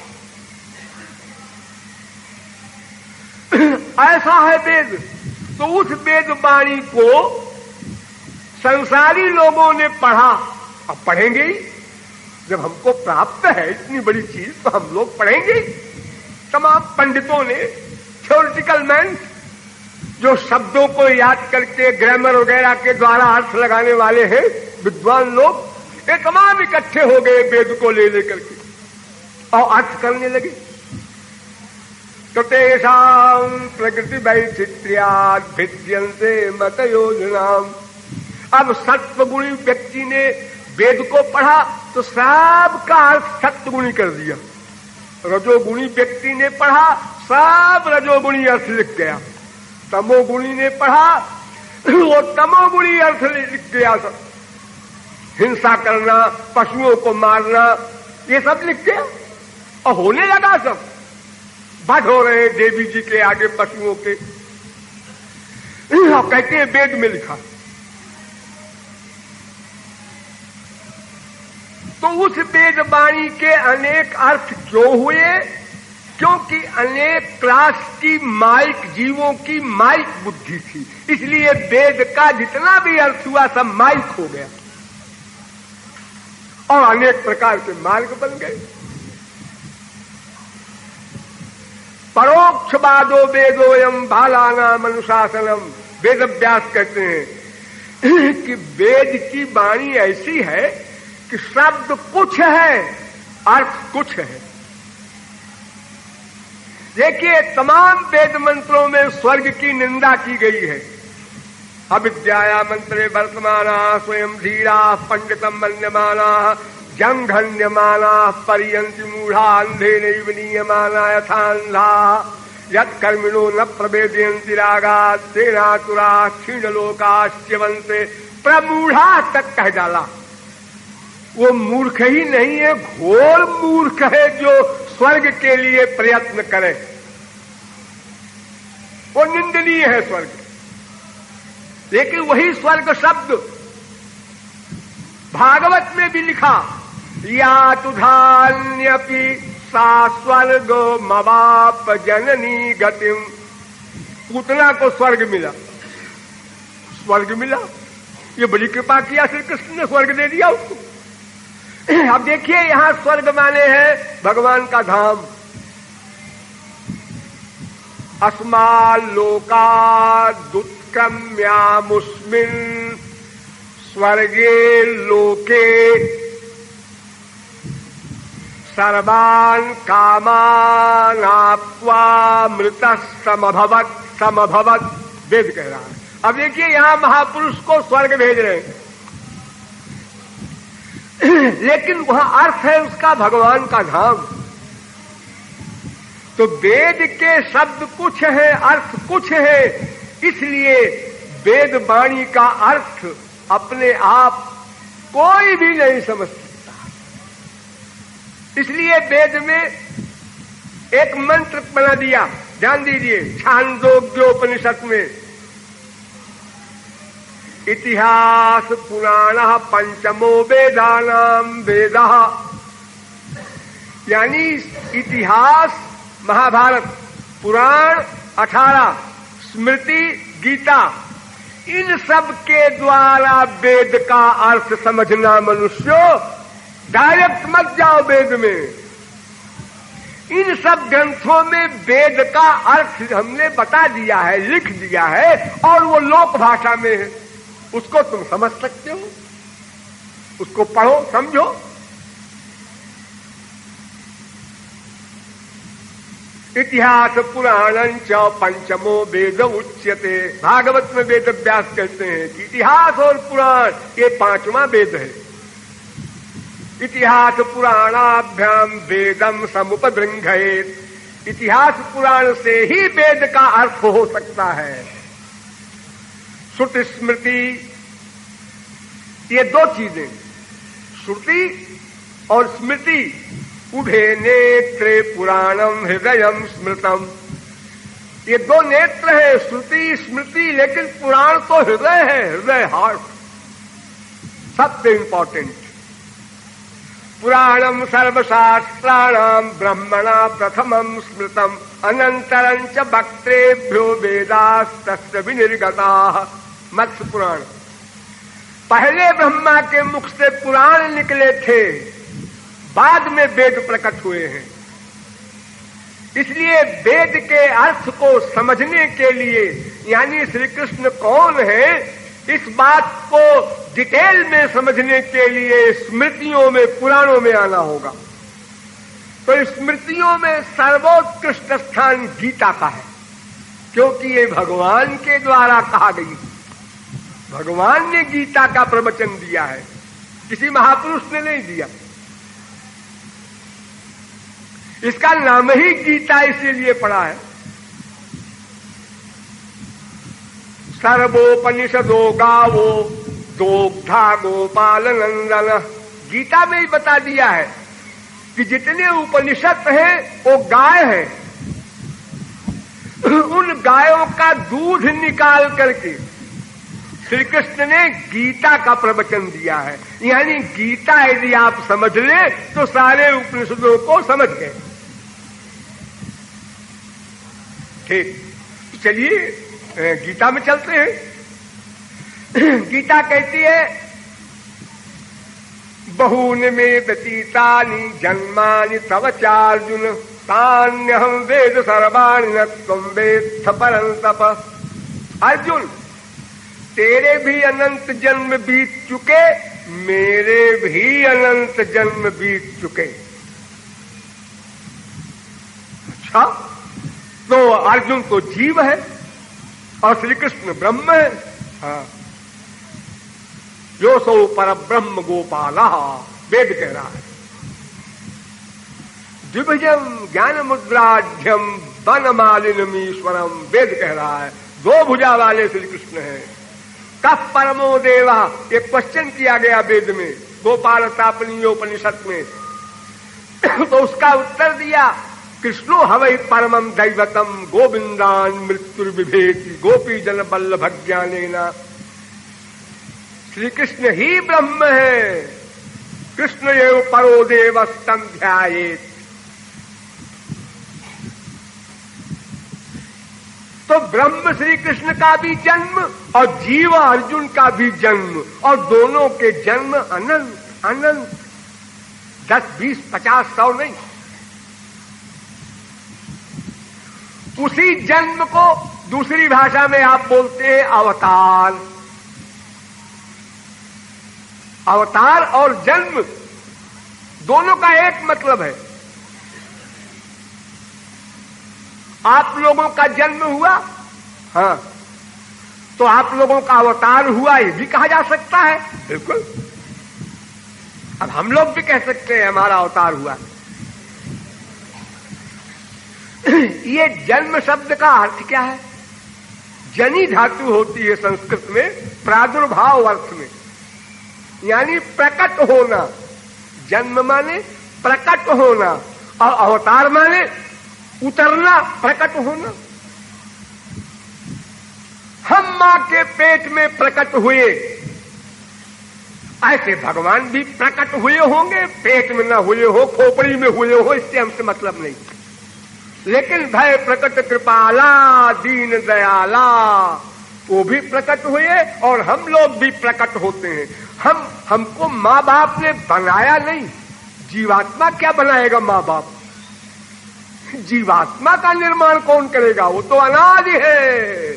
ऐसा है वेद। तो उस वेद वाणी को संसारी लोगों ने पढ़ा, अब पढ़ेंगे ही। जब हमको प्राप्त है इतनी बड़ी चीज तो हम लोग पढ़ेंगे। तमाम पंडितों ने, थ्योरिटिकल मैन, जो शब्दों को याद करके ग्रामर वगैरह के द्वारा अर्थ लगाने वाले हैं, विद्वान लोग, ये तमाम इकट्ठे हो गए वेद को ले लेकर के और अर्थ करने लगे। तो तेषाम प्रकृति वैचित्र्याद् भिद्यन्ते मत योजनाम। अब सत्वगुणी व्यक्ति ने वेद को पढ़ा तो सब का अर्थ सत्वगुणी कर दिया। रजोगुणी व्यक्ति ने पढ़ा, सब रजोगुणी अर्थ लिख गया। तमोगुणी ने पढ़ा, वो तमोगुणी अर्थ लिख गया। सब हिंसा करना, पशुओं को मारना, ये सब लिख गया और होने लगा। सब बध हो रहे देवी जी के आगे पशुओं के। कहते हैं वेद में लिखा। तो उस वेद वाणी के अनेक अर्थ क्यों हुए? क्योंकि अनेक क्लास की माइक, जीवों की माइक बुद्धि थी, इसलिए वेद का जितना भी अर्थ हुआ सब माइक हो गया और अनेक प्रकार के मार्ग बन गए। परोक्षवादो वेदोयम बालानाम अनुशासनम। वेद व्यास कहते हैं कि वेद की वाणी ऐसी है कि शब्द कुछ है, अर्थ कुछ है। देखिए, तमाम वेद मंत्रों में स्वर्ग की निंदा की गई है। अविद्याया मंत्रे वर्तमाना स्वयं धीरा पंडितम मन्यमाना जंघन्यमाना पर्यंति मूढ़ा अंधे नैव नीयमाना यथान्धा यत्कर्मिणो न प्रवेदयन्ति रागात् तेनातुरा क्षीणलोकाश्च्यवन्ते। प्रमूढ़ा तक कह डाला। वो मूर्ख ही नहीं है, घोर मूर्ख है जो स्वर्ग के लिए प्रयत्न करे। वो निंदनीय है स्वर्ग। लेकिन वही स्वर्ग शब्द भागवत में भी लिखा, या तुधान्यपि सा स्वर्गो मवाप जननी गतिम। पूतना को स्वर्ग मिला, स्वर्ग मिला, ये बड़ी कृपा किया श्री कृष्ण ने, स्वर्ग दे दिया उसको। अब देखिए यहां स्वर्ग माने हैं भगवान का धाम। अस्माल्लोकादुत्क्रम्यामुस्मिन् स्वर्गे लोके सर्वान् कामानाप्त्वा मृतः समभवत् वेद कह रहा है। अब देखिए यहां महापुरुष को स्वर्ग भेज रहे हैं, लेकिन वह अर्थ है उसका भगवान का धाम। तो वेद के शब्द कुछ है, अर्थ कुछ है, इसलिए वेद वाणी का अर्थ अपने आप कोई भी नहीं समझ सकता। इसलिए वेद में एक मंत्र बना दिया, ध्यान दीजिए, छांदोग्योपनिषद में इतिहास पुराण पंचमो वेदानाम वेदः, यानी इतिहास महाभारत, पुराण 18, स्मृति गीता, इन सब के द्वारा वेद का अर्थ समझना। मनुष्यों डायरेक्ट मत जाओ वेद में, इन सब ग्रंथों में वेद का अर्थ हमने बता दिया है, लिख दिया है, और वो लोक भाषा में है, उसको तुम समझ सकते हो, उसको पढ़ो समझो। इतिहास पुराणं च पंचमो वेद उच्यते। भागवत में वेद व्यास कहते हैं कि इतिहास और पुराण ये पांचवा वेद है। इतिहास पुराणाभ्याम वेदम समुपदृंघयेत। इतिहास पुराण से ही वेद का अर्थ हो सकता है। श्रुति स्मृति ये दो चीजें, श्रुति और स्मृति, उभे नेत्रे पुराणम हृदयम स्मृतम, ये दो नेत्र है, श्रुति स्मृति, लेकिन पुराण तो हृदय है, हृदय हार्ट, सबसे इंपॉर्टेंट। पुराणम सर्वशास्त्राणाम ब्रह्मणा प्रथमम स्मृतम अनंतरं च वक्त्रेभ्यो वेदास्तस्य विनिर्गताः। मत्स्य पुराण, पहले ब्रह्मा के मुख से पुराण निकले थे, बाद में वेद प्रकट हुए हैं। इसलिए वेद के अर्थ को समझने के लिए, यानी श्री कृष्ण कौन है, इस बात को डिटेल में समझने के लिए स्मृतियों में, पुराणों में आना होगा। तो स्मृतियों में सर्वोत्कृष्ट स्थान गीता का है, क्योंकि ये भगवान के द्वारा कहा गई। भगवान ने गीता का प्रवचन दिया है, किसी महापुरुष ने नहीं दिया। इसका नाम ही गीता इसीलिए पड़ा है। सर्वोपनिषदो गावो दोग्धा गोपाल नंदन, गीता में ही बता दिया है कि जितने उपनिषद हैं वो गाय हैं। उन गायों का दूध निकाल करके श्री कृष्ण ने गीता का प्रवचन दिया है। यानी गीता यदि आप समझ ले तो सारे उपनिषदों को समझ गए। ठीक, चलिए गीता में चलते हैं। गीता कहती है, बहूनि मे व्यतीतानि जन्मानि तव चार्जुन तान्यहं वेद सर्वाणि न त्वं वेत्थ परन्तप। अर्जुन, तेरे भी अनंत जन्म बीत चुके, मेरे भी अनंत जन्म बीत चुके। अच्छा, तो अर्जुन तो जीव है और श्री कृष्ण ब्रह्म है। हाँ, यो सो पर ब्रह्म गोपाला, वेद कह रहा है। द्विभुजम ज्ञान मुद्राढ्यम वनमालिनमीश्वरम, वेद कह रहा है। दो भुजा वाले श्री कृष्ण हैं। कफ परमो देवा, एक क्वेश्चन किया गया वेद में, गोपाल तापनीयोपनिषद में। तो उसका उत्तर दिया कृष्णो हवै परमं दैवतम गोविंदान मृत्युर्विभेति गोपी जन वल्लभ ज्ञानेना। श्री कृष्ण ही ब्रह्म है, कृष्ण एव परो देवस्तम ध्यायेत्। तो ब्रह्म श्री कृष्ण का भी जन्म और जीव अर्जुन का भी जन्म, और दोनों के जन्म अनंत अनंत, 10, 20, 50, 100 नहीं। उसी जन्म को दूसरी भाषा में आप बोलते हैं अवतार। अवतार और जन्म दोनों का एक मतलब है। आप लोगों का जन्म हुआ, हाँ, तो आप लोगों का अवतार हुआ, ये भी कहा जा सकता है, बिल्कुल। अब हम लोग भी कह सकते हैं हमारा अवतार हुआ। ये जन्म शब्द का अर्थ क्या है? जनी धातु होती है संस्कृत में प्रादुर्भाव अर्थ में, यानी प्रकट होना। जन्म माने प्रकट होना, और अवतार माने उतरना, प्रकट होना। हम मां के पेट में प्रकट हुए, ऐसे भगवान भी प्रकट हुए होंगे। पेट में न हुए हो, खोपड़ी में हुए हो, इससे हमसे मतलब नहीं। लेकिन भय प्रकट कृपाला दीन दयाला, वो भी प्रकट हुए और हम लोग भी प्रकट होते हैं। हमको माँ बाप ने बनाया नहीं। जीवात्मा क्या बनाएगा माँ बाप? जीवात्मा का निर्माण कौन करेगा? वो तो अनादि है।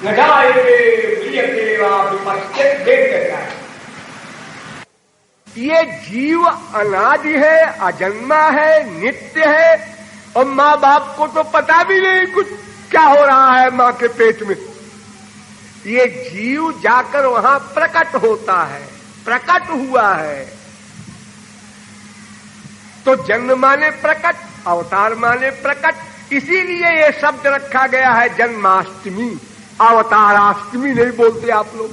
न जाएंगे ये जीव अनादि है, अजन्मा है, नित्य है, और माँ बाप को तो पता भी नहीं कुछ क्या हो रहा है माँ के पेट में। ये जीव जाकर वहां प्रकट होता है, प्रकट हुआ है। तो जन्म माने प्रकट, अवतार माने प्रकट। इसीलिए ये शब्द रखा गया है जन्माष्टमी। अवताराष्टमी नहीं बोलते आप लोग।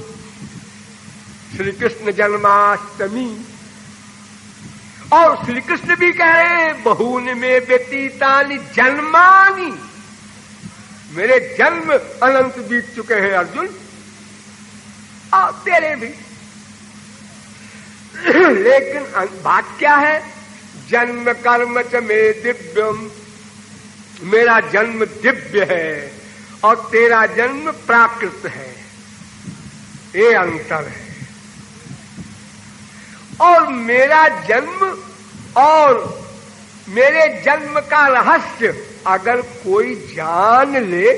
श्री कृष्ण जन्माष्टमी। और श्री कृष्ण भी कह रहे हैं बहूनि में व्यतीतानि जन्मानि, मेरे जन्म अनंत बीत चुके हैं अर्जुन, और तेरे भी। लेकिन बात क्या है? जन्म कर्म च में दिव्यम, मेरा जन्म दिव्य है और तेरा जन्म प्राकृत है, ये अंतर है। और मेरा जन्म और मेरे जन्म का रहस्य अगर कोई जान ले,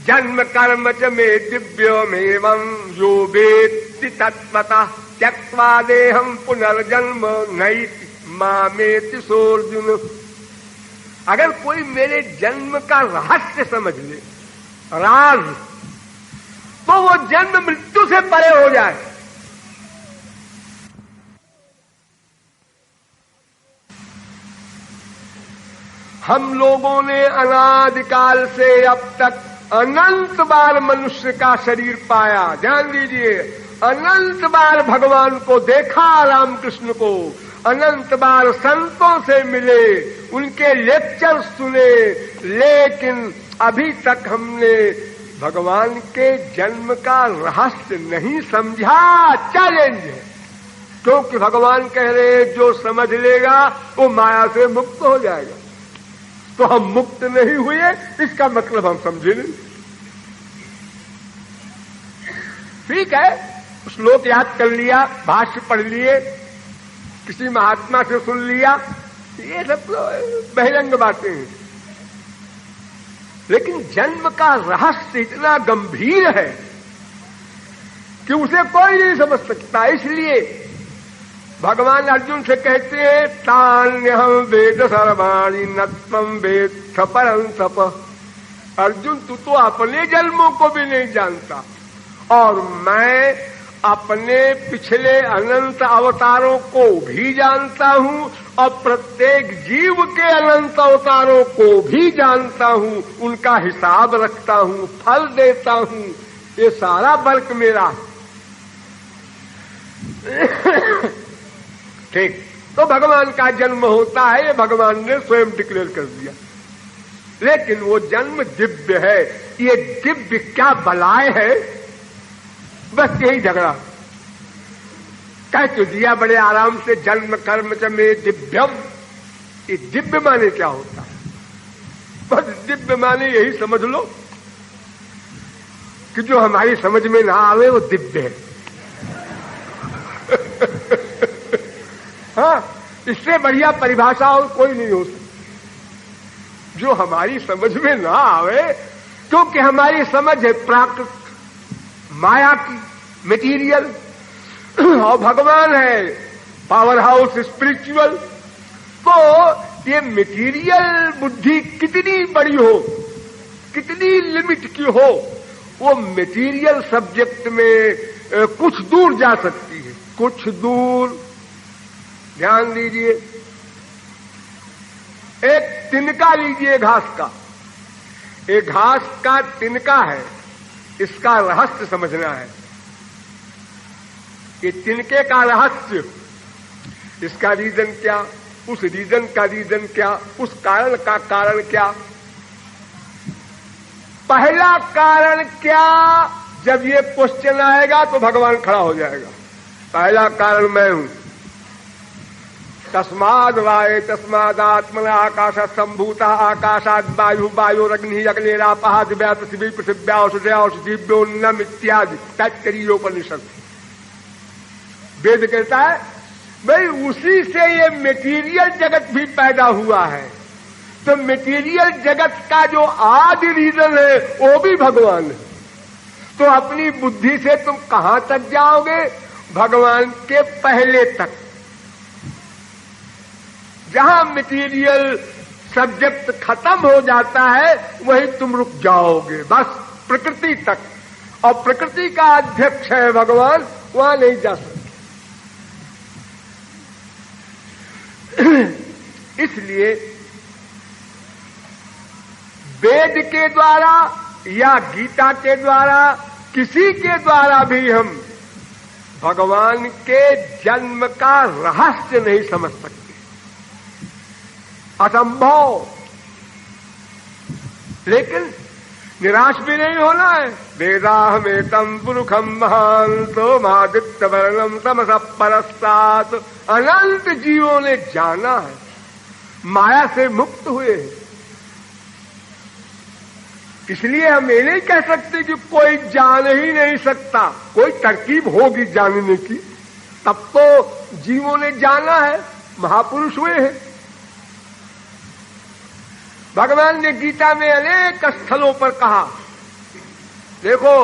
जन्म कर्म च में दिव्यमेवं यो वेत्ति तत्त्वतः त्यक्त्वा देहं पुनर्जन्म नैति मामेति सोऽर्जुन। अगर कोई मेरे जन्म का रहस्य समझ ले, राज, तो वो जन्म मृत्यु से परे हो जाए। हम लोगों ने अनादिकाल से अब तक अनंत बार मनुष्य का शरीर पाया। ध्यान दीजिए, अनंत बार भगवान को देखा, रामकृष्ण को, अनंत बार संतों से मिले, उनके लेक्चर सुने, लेकिन अभी तक हमने भगवान के जन्म का रहस्य नहीं समझा। चैलेंज है, क्योंकि भगवान कह रहे हैं जो समझ लेगा वो माया से मुक्त हो जाएगा। तो हम मुक्त नहीं हुए, इसका मतलब हम समझे नहीं। ठीक है, श्लोक याद कर लिया, भाष्य पढ़ लिए, किसी महात्मा से सुन लिया, ये सब बहिरंग बातें हैं। लेकिन जन्म का रहस्य इतना गंभीर है कि उसे कोई नहीं समझ सकता। इसलिए भगवान अर्जुन से कहते हैं तान्यहं वेद सर्वाणि न त्वं वेत्थ परन्तप। अर्जुन, तू तो अपने जन्मों को भी नहीं जानता, और मैं अपने पिछले अनंत अवतारों को भी जानता हूं, और प्रत्येक जीव के अनंत अवतारों को भी जानता हूं, उनका हिसाब रखता हूं, फल देता हूं। ये सारा वर्क मेरा। ठीक, तो भगवान का जन्म होता है, ये भगवान ने स्वयं डिक्लेयर कर दिया। लेकिन वो जन्म दिव्य है। ये दिव्य क्या बलाय है, बस यही झगड़ा। कह तो दिया बड़े आराम से, जन्म कर्म च में दिव्यम। ये दिव्य माने क्या होता है? बस दिव्य माने यही समझ लो कि जो हमारी समझ में ना आवे वो दिव्य है। हाँ, इससे बढ़िया परिभाषा और कोई नहीं हो सकती। जो हमारी समझ में ना आवे, क्योंकि हमारी समझ है प्राकृत, माया की, मटेरियल, और भगवान है पावर हाउस स्पिरिचुअल। तो ये मटेरियल बुद्धि कितनी बड़ी हो, कितनी लिमिट की हो, वो मटेरियल सब्जेक्ट में कुछ दूर जा सकती है, कुछ दूर। ध्यान दीजिए, एक तिनका लीजिए घास का। एक घास का तिनका है, इसका रहस्य समझना है। ये तिनके का रहस्य, इसका रीजन क्या, उस रीजन का रीजन क्या, उस कारण का कारण क्या। पहला कारण क्या, जब ये क्वेश्चन आएगा तो भगवान खड़ा हो जाएगा। पहला कारण मैं हूं। तस्माद वाये तस्मादात्मना आकाशा संभूता आकाशाद वायु वायोरग्नि अग्निरापः दिव्या पृथ्वी पृथिव्या औषधया औषधीभ्योन्नम इत्यादि तैत्तरीयोपनिषद। वेद कहता है भाई उसी से ये मेटीरियल जगत भी पैदा हुआ है। तो मेटीरियल जगत का जो आदि रीजन है वो भी भगवान है। तो अपनी बुद्धि से तुम कहां तक जाओगे? भगवान के पहले तक। जहां मटेरियल सब्जेक्ट खत्म हो जाता है वहीं तुम रुक जाओगे, बस प्रकृति तक। और प्रकृति का अध्यक्ष है भगवान, वहां नहीं जा सकते। इसलिए वेद के द्वारा या गीता के द्वारा, किसी के द्वारा भी हम भगवान के जन्म का रहस्य नहीं समझ सकते, असंभव। लेकिन निराश भी नहीं होना है। वेदाहमेतम पुरुषम महांतो मादित्य वर्णम तमस परस्तात्। अनंत जीवों ने जाना है, माया से मुक्त हुए हैं। इसलिए हम ये नहीं कह सकते कि कोई जान ही नहीं सकता। कोई तरकीब होगी जानने की, तब तो जीवों ने जाना है, महापुरुष हुए हैं। भगवान ने गीता में अनेक स्थलों पर कहा, देखो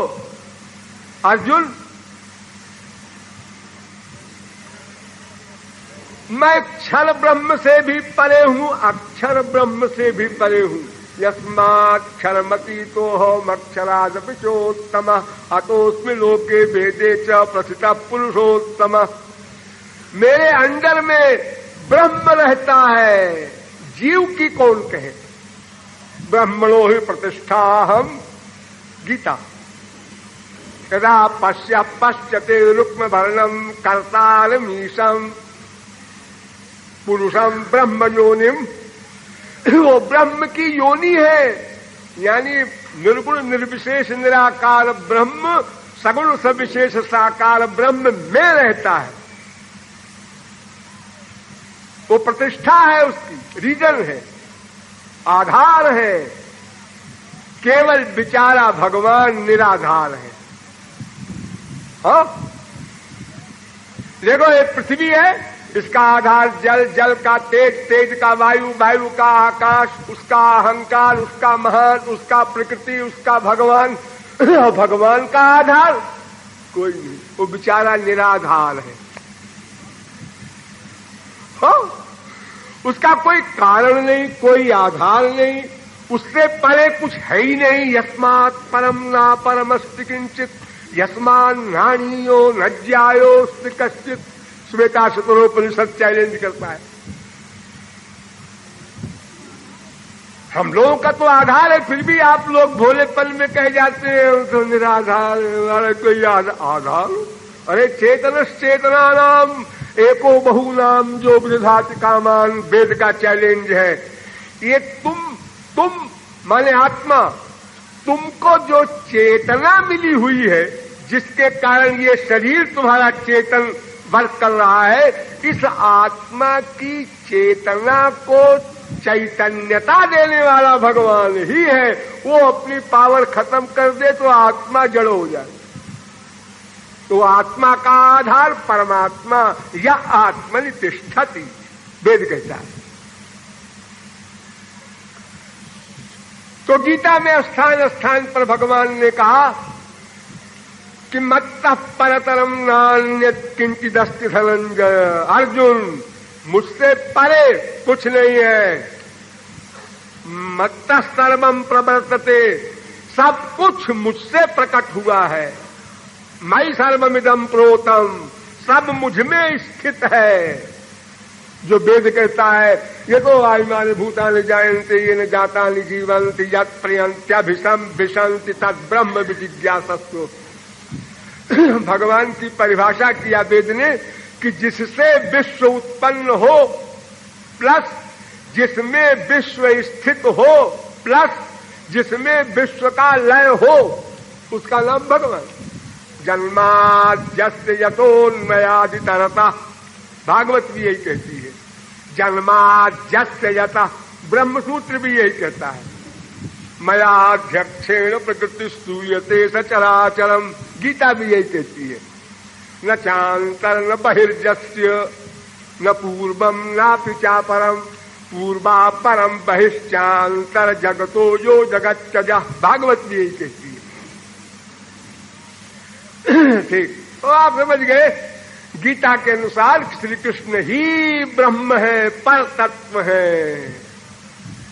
अर्जुन, मैं क्षर ब्रह्म से भी परे हूं, अक्षर ब्रह्म से भी परे हूं। यस्माक्षरमतीतो अक्षराद पिचोत्तम अतोस्मि लोके वेदे च प्रथितः पुरुषोत्तम। मेरे अंदर में ब्रह्म रहता है, जीव की कौन कहे। ब्रह्मणो ही प्रतिष्ठाहम, गीता। यदा पश्यते रुक्म वर्णम कर्तारमीशम पुरुषम ब्रह्म योनिम। वो ब्रह्म की योनि है, यानी निर्गुण निर्विशेष निराकार ब्रह्म सगुण सविशेष साकार ब्रह्म में रहता है। वो प्रतिष्ठा है, उसकी रीजन है, आधार है। केवल बिचारा भगवान निराधार है। हाँ, देखो ये पृथ्वी है, इसका आधार जल, जल का तेज, तेज का वायु, वायु का आकाश, उसका अहंकार, उसका महान, उसका प्रकृति, उसका भगवान। और भगवान का आधार कोई नहीं, वो बेचारा निराधार है। हाँ, उसका कोई कारण नहीं, कोई आधार नहीं, उससे परे कुछ है ही नहीं। यस्मात् परम ना परमस्ति किंचित यस्मान नाणीयो न ज्यायोस्ति कश्चित। श्वेता शतरोपनिषद चैलेंज करता है। हम लोगों का तो आधार है, फिर भी आप लोग भोलेपन में कह जाते हैं तो निराधार। अरे कोई आधार, अरे चेतनश्चेतना नाम एको बहुनाम जो विधात कामान, वेद का चैलेंज है। ये तुम माने आत्मा, तुमको जो चेतना मिली हुई है, जिसके कारण ये शरीर तुम्हारा चेतन वर्क कर रहा है, इस आत्मा की चेतना को चैतन्यता देने वाला भगवान ही है। वो अपनी पावर खत्म कर दे तो आत्मा जड़ हो जाए। तो आत्मा का आधार परमात्मा या आत्मनि तिष्ठति, वेद कहता है। तो गीता में स्थान स्थान पर भगवान ने कहा कि मत्तः परतरम नान्यत् किंचिदस्ति धनंजय। अर्जुन, मुझसे परे कुछ नहीं है। मत्तः सर्वम प्रवर्तते, सब कुछ मुझसे प्रकट हुआ है। मयि सर्वमिदं प्रोतम, सब मुझ में स्थित है। जो वेद कहता है ये तो आयमानि भूतानि जायन्ते येन जातानि जीवन्ति यत् पर्यन्त्यभिषम विशन्ति तत् ब्रह्म विजिज्ञासस्तु। भगवान की परिभाषा किया वेद ने कि जिससे विश्व उत्पन्न हो प्लस जिसमें विश्व स्थित हो प्लस जिसमें विश्व का लय हो, उसका नाम भगवान। जन्माद्यस्य यतोन्मयादितरतः, भागवत भी यही कहती है। जन्माद्यस्य यतः, ब्रह्मसूत्र भी यही कहता है। मयाध्यक्षेण प्रकृति स्तूयते सचराचरम, गीता भी यही कहती है। न चांतर न बहिर्जस्य न पूर्वम नापि चापरम, पूर्वा परम बहिश्चांतर जगतो यो जगच्चजः, भागवत भी यही कहती है। ठीक, तो आप समझ गए, गीता के अनुसार श्री कृष्ण ही ब्रह्म है, पर तत्व है,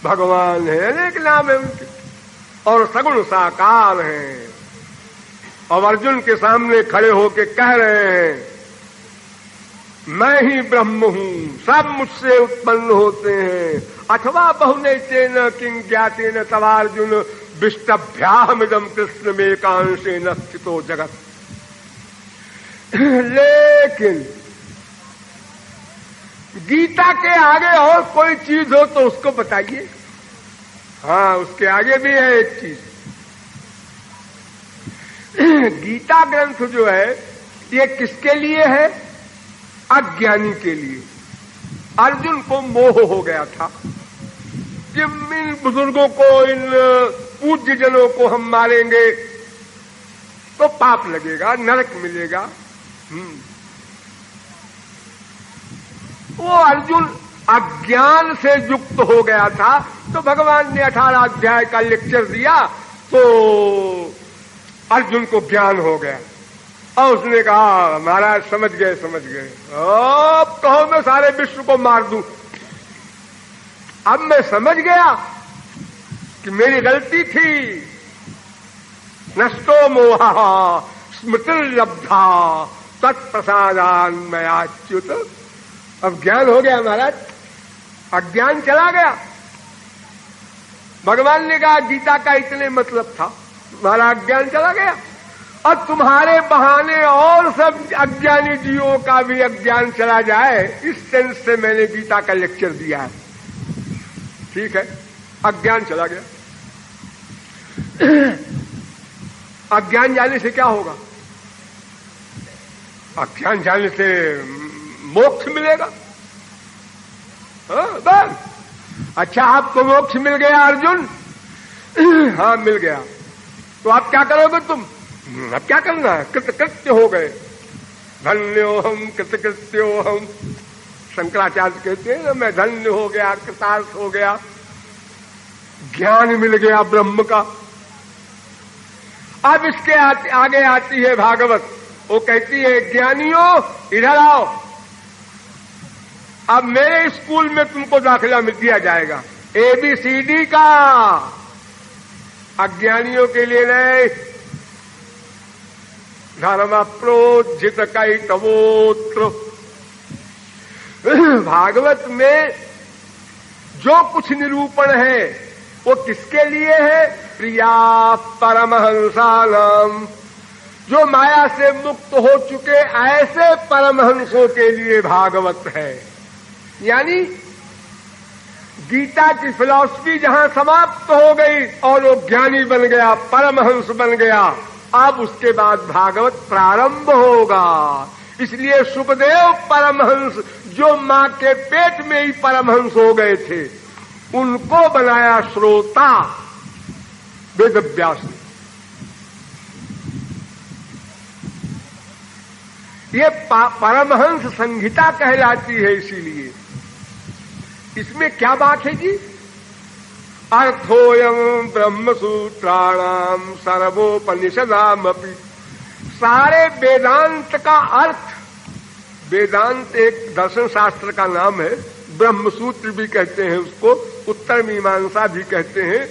भगवान है, अनेक नाम है उनके, और सगुण साकार है। और अर्जुन के सामने खड़े होके कह रहे हैं मैं ही ब्रह्म हूं, सब मुझसे उत्पन्न होते हैं। अथवा बहुनैतेन किं ज्ञातेन तवार्जुन विष्टभ्याहमिदं कृष्णमेकांशेन स्थितो जगत्। लेकिन गीता के आगे और कोई चीज हो तो उसको बताइए। हाँ, उसके आगे भी है एक चीज। गीता ग्रंथ जो है ये किसके लिए है? अज्ञानी के लिए। अर्जुन को मोह हो गया था कि इन बुजुर्गों को, इन पूज्य जनों को हम मारेंगे तो पाप लगेगा, नरक मिलेगा। वो अर्जुन अज्ञान से युक्त हो गया था। तो भगवान ने 18 अध्याय का लेक्चर दिया तो अर्जुन को ज्ञान हो गया और उसने कहा महाराज समझ गए। अब कहो मैं सारे विश्व को मार दूं। अब मैं समझ गया कि मेरी गलती थी। नष्टो मोहा स्मृतिर्लब्धा तत्प्रसादान मयाच्युत। अब ज्ञान हो गया महाराज, अज्ञान चला गया। भगवान ने कहा गीता का इतने मतलब था, तुम्हारा अज्ञान चला गया। और तुम्हारे बहाने और सब अज्ञानी जीवों का भी अज्ञान चला जाए, इस सेंस से मैंने गीता का लेक्चर दिया है। ठीक है, अज्ञान चला गया। अज्ञान जाने से क्या होगा? अज्ञान जाने से मोक्ष मिलेगा। हाँ, बस। अच्छा, आपको मोक्ष मिल गया अर्जुन? हाँ, मिल गया। तो आप क्या करोगे तुम? अब क्या करना है? कृतकृत्य हो गए। धन्योहम कृतकृत्योहम। शंकराचार्य कहते हैं ना, मैं धन्य हो गया, कृतार्थ हो गया, ज्ञान मिल गया ब्रह्म का। अब इसके आगे आती है भागवत। वो कहती है ज्ञानियों इधर आओ, अब मेरे स्कूल में तुमको दाखिला मिल दिया जाएगा, ABCD का। अज्ञानियों के लिए नहीं। धर्म प्रोज्जित कैतवोत्र। भागवत में जो कुछ निरूपण है वो किसके लिए है? प्रिया परमहंसानाम जो माया से मुक्त हो चुके ऐसे परमहंसों के लिए भागवत है। यानी गीता की फिलॉसफी जहां समाप्त हो गई और वो ज्ञानी बन गया, परमहंस बन गया, अब उसके बाद भागवत प्रारंभ होगा। इसलिए सुखदेव परमहंस जो मां के पेट में ही परमहंस हो गए थे, उनको बनाया श्रोता वेदव्यास ने। ये परमहंस संहिता कहलाती है। इसीलिए इसमें क्या बात है जी? अर्थोयम ब्रह्मसूत्राणाम सर्वोपनिषदामपि, सारे वेदांत का अर्थ, वेदांत एक दर्शन शास्त्र का नाम है, ब्रह्मसूत्र भी कहते हैं उसको, उत्तर मीमांसा भी कहते हैं।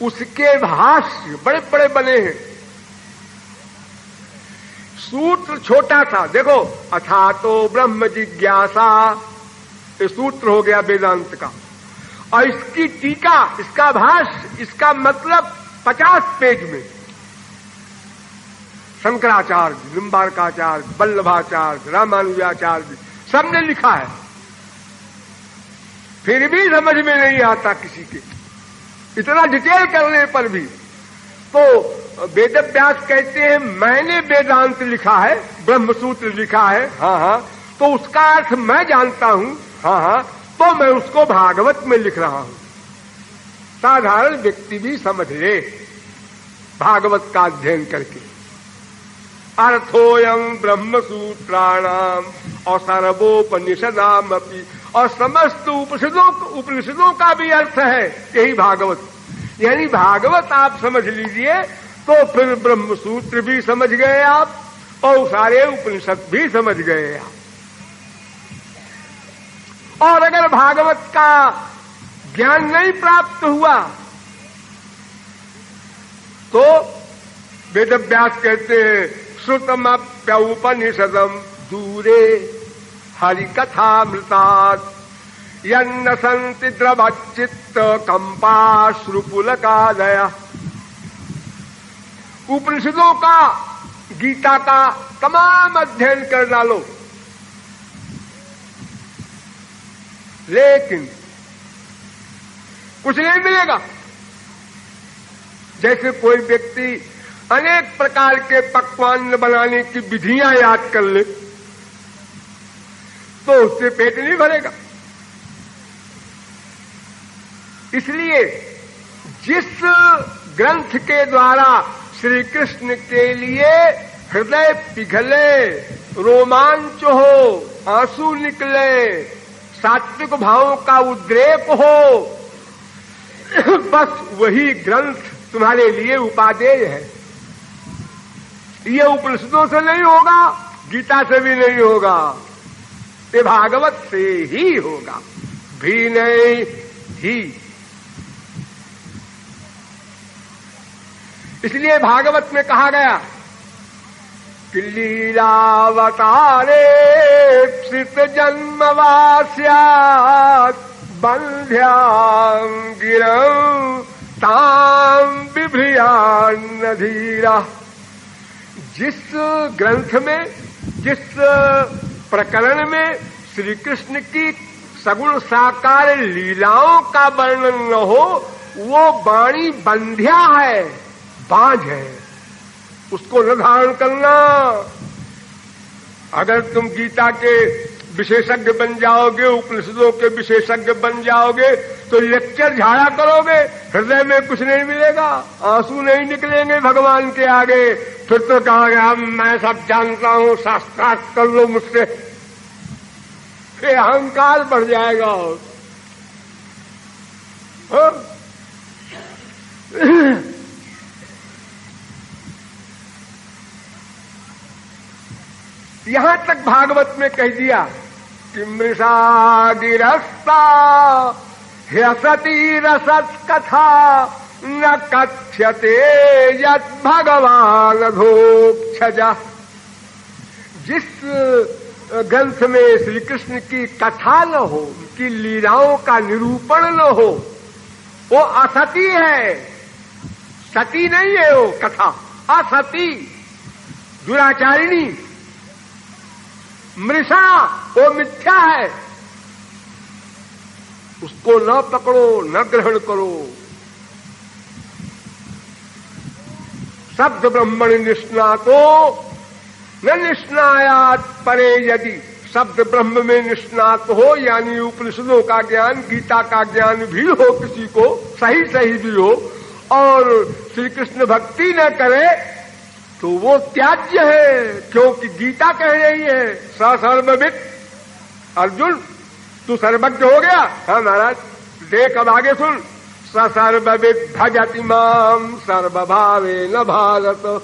उसके भाष्य बड़े बड़े बने हैं। सूत्र छोटा था, देखो, अथातो ब्रह्म जिज्ञासा, ये सूत्र हो गया वेदांत का, और इसकी टीका, इसका भाष्य, इसका मतलब 50 पेज में शंकराचार्य, निम्बारकाचार्य, वल्लभाचार्य, रामानुजाचार्य सबने लिखा है। फिर भी समझ में नहीं आता किसी के, इतना डिटेल करने पर भी। तो वेदव्यास कहते हैं मैंने वेदांत लिखा है, ब्रह्मसूत्र लिखा है, हाँ हाँ, तो उसका अर्थ मैं जानता हूं, हाँ हाँ, तो मैं उसको भागवत में लिख रहा हूं। साधारण व्यक्ति भी समझ ले भागवत का अध्ययन करके। अर्थोयम ब्रह्मसूत्राणाम और सर्वोपनिषदामपि, और समस्त उपनिषदों का भी अर्थ है यही भागवत। यानी भागवत आप समझ लीजिए तो फिर ब्रह्मसूत्र भी समझ गए आप, और सारे उपनिषद भी समझ गए आप। और अगर भागवत का ज्ञान नहीं प्राप्त हुआ तो वेदव्यास कहते हैं श्रुतमप्यौपनिषदम दूरे हरिकथामृतात् यन्न संति द्रवचित्त कंपाश्रुपुलकादय। उपनिषदों का, गीता का तमाम अध्ययन कर डालो, लेकिन कुछ नहीं मिलेगा। जैसे कोई व्यक्ति अनेक प्रकार के पकवान बनाने की विधियां याद कर ले तो उससे पेट नहीं भरेगा। इसलिए जिस ग्रंथ के द्वारा श्री कृष्ण के लिए हृदय पिघले, रोमांच हो, आंसू निकले, सात्विक भावों का उद्रेक हो, बस वही ग्रंथ तुम्हारे लिए उपादेय है। ये उपनिषदों से नहीं होगा, गीता से भी नहीं होगा, ये भागवत से ही होगा, भी नहीं ही। इसलिए भागवत में कहा गया कि लीलावतारे श्रित जन्मवास्यात् बंध्यां गिरं तां बिभ्रियान्नधीरा। जिस ग्रंथ में, जिस प्रकरण में श्री कृष्ण की सगुण साकार लीलाओं का वर्णन न हो, वो वाणी बंध्या है, बांझ है, उसको न धारण करना। अगर तुम गीता के विशेषज्ञ बन जाओगे, उपनिषदों के विशेषज्ञ बन जाओगे, तो लेक्चर झाड़ा करोगे, हृदय में कुछ नहीं मिलेगा, आंसू नहीं निकलेंगे भगवान के आगे। फिर तो कहोगे मैं सब जानता हूं, शास्त्रार्थ कर लो मुझसे, फिर अहंकार बढ़ जाएगा। यहां तक भागवत में कह दिया कि मृषा गिरस्ता ह्यसती रसत् कथा न कथ्यते यत् भगवान धोक्षजा। जिस ग्रंथ में श्री कृष्ण की कथा न हो, उनकी लीलाओं का निरूपण न हो, वो असती है, सती नहीं है वो कथा, असती। दुराचारिणी, मृषा, वो मिथ्या है, उसको न पकड़ो, न ग्रहण करो। शब्द ब्रह्मणि निष्णातो न निष्णायात परे यदि। शब्द ब्रह्म में निष्णात हो, यानी उपनिषदों का ज्ञान, गीता का ज्ञान भी हो किसी को, सही सही भी हो, और श्री कृष्ण भक्ति न करे तो वो त्याज्य है, क्योंकि गीता कह रही है सर्वविद। अर्जुन तू सर्वज्ञ हो गया? हाँ महाराज, देख अब आगे सुन। सर्वविद भजति माम सर्वभावे न भारत।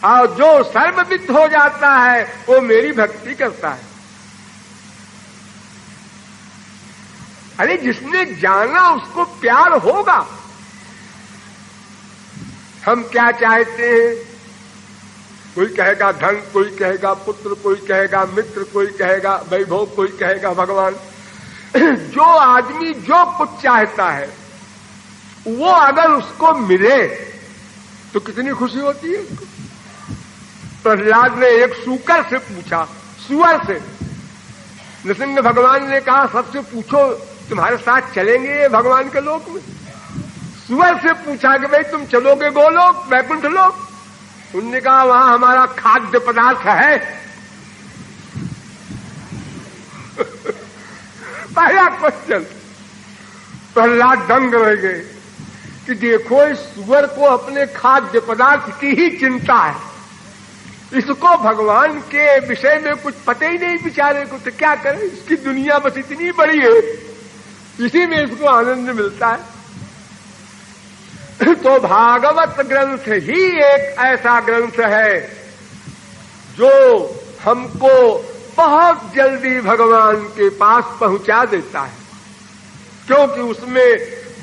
और जो सर्वविद हो जाता है वो मेरी भक्ति करता है। अरे जिसने जाना उसको प्यार होगा। हम क्या चाहते हैं? कोई कहेगा धन, कोई कहेगा पुत्र, कोई कहेगा मित्र, कोई कहेगा वैभव, कोई कहेगा भगवान। जो आदमी जो कुछ चाहता है वो अगर उसको मिले तो कितनी खुशी होती है उसको। प्रहलाद ने एक सूकर से पूछा, सुअर से। नृसिंह भगवान ने कहा सबसे पूछो तुम्हारे साथ चलेंगे भगवान के लोक में। सुअर से पूछा कि भाई तुम चलोगे गोलोक, वैकुंठ लोक? उन्होंने कहा वहां हमारा खाद्य पदार्थ है। पहला क्वेश्चन। प्रहलाद दंग रह गए कि देखो इस सुअर को अपने खाद्य पदार्थ की ही चिंता है, इसको भगवान के विषय में कुछ पता ही नहीं बेचारे को, तो क्या करे? इसकी दुनिया बस इतनी बड़ी है, इसी में इसको आनंद मिलता है। तो भागवत ग्रंथ ही एक ऐसा ग्रंथ है जो हमको बहुत जल्दी भगवान के पास पहुंचा देता है, क्योंकि उसमें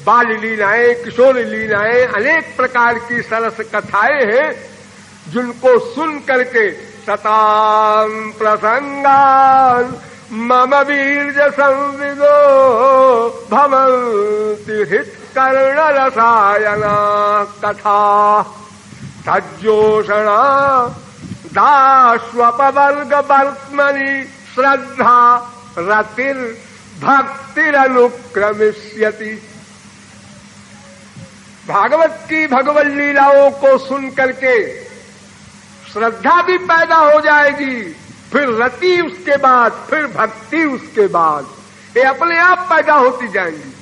बाल लीलाएं, किशोर लीलाएं, अनेक प्रकार की सरस कथाएं हैं जिनको सुन करके सतां प्रसंगान मम वीर्य संविदो भवन्ति हृत् कर्ण रसायना कथा तज्जोषणा दाश्वपवर्ग वर्त्मनि श्रद्धा रतिर भक्तिरनुक्रमिष्यति। भागवत की भगवत लीलाओं को सुन करके श्रद्धा भी पैदा हो जाएगी, फिर रति उसके बाद, फिर भक्ति उसके बाद, ये अपने आप पैदा होती जाएंगी।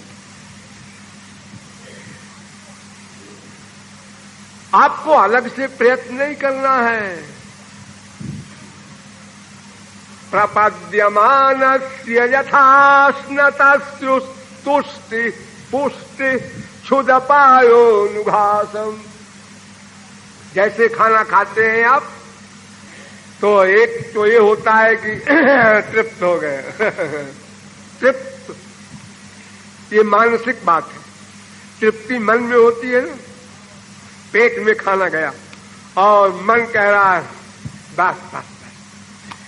आपको अलग से प्रयत्न नहीं करना है। प्रपद्यमानस्य यथा स्नतस्तुष्टि पुष्टि क्षुदपायोनुघासम। जैसे खाना खाते हैं आप, तो एक तो ये होता है कि तृप्त हो गए। तृप्त, ये मानसिक बात है। तृप्ति मन में होती है ना, पेट में खाना गया और मन कह रहा है बस बस बस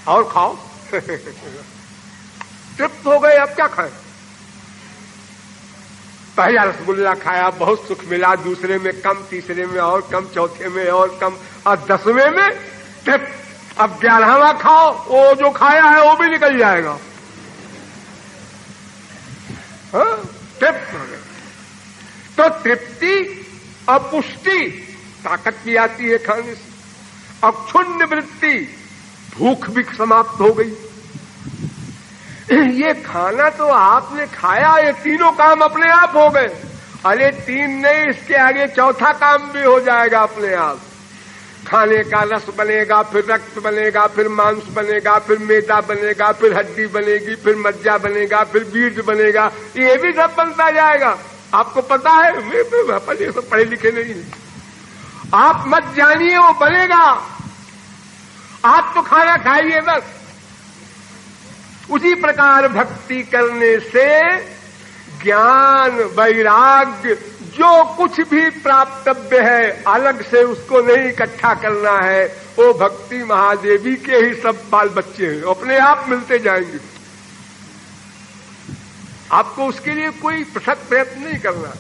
और खाओ। तृप्त हो गए, अब क्या खाएं? पहला रसगुल्ला खाया, बहुत सुख मिला, दूसरे में कम, तीसरे में और कम, चौथे में और कम, और 10वें में तृप्त। अब 11वां खाओ, वो जो खाया है वो भी निकल जाएगा। तृप्त हो गए। तो तृप्ति और पुष्टि, ताकत भी आती है खाने से। अब क्षुण्ण वृत्ति, भूख भी समाप्त हो गई। ये खाना तो आपने खाया, ये तीनों काम अपने आप हो गए। अरे 3 नहीं, इसके आगे चौथा काम भी हो जाएगा अपने आप। खाने का रस बनेगा, फिर रक्त बनेगा, फिर मांस बनेगा, फिर मैदा बनेगा, फिर हड्डी बनेगी, फिर मज्जा बनेगा, फिर बीज बनेगा, ये भी सब बनता जाएगा। आपको पता है, मैं अपन ये सब पढ़े लिखे नहीं है, आप मत जानिए, वो बनेगा। आप तो खाना खाइए बस। उसी प्रकार भक्ति करने से ज्ञान, वैराग्य, जो कुछ भी प्राप्तव्य है, अलग से उसको नहीं इकट्ठा करना है। वो भक्ति महादेवी के ही सब बाल बच्चे हैं, अपने आप मिलते जाएंगे। आपको उसके लिए कोई पृथक प्रयत्न नहीं करना।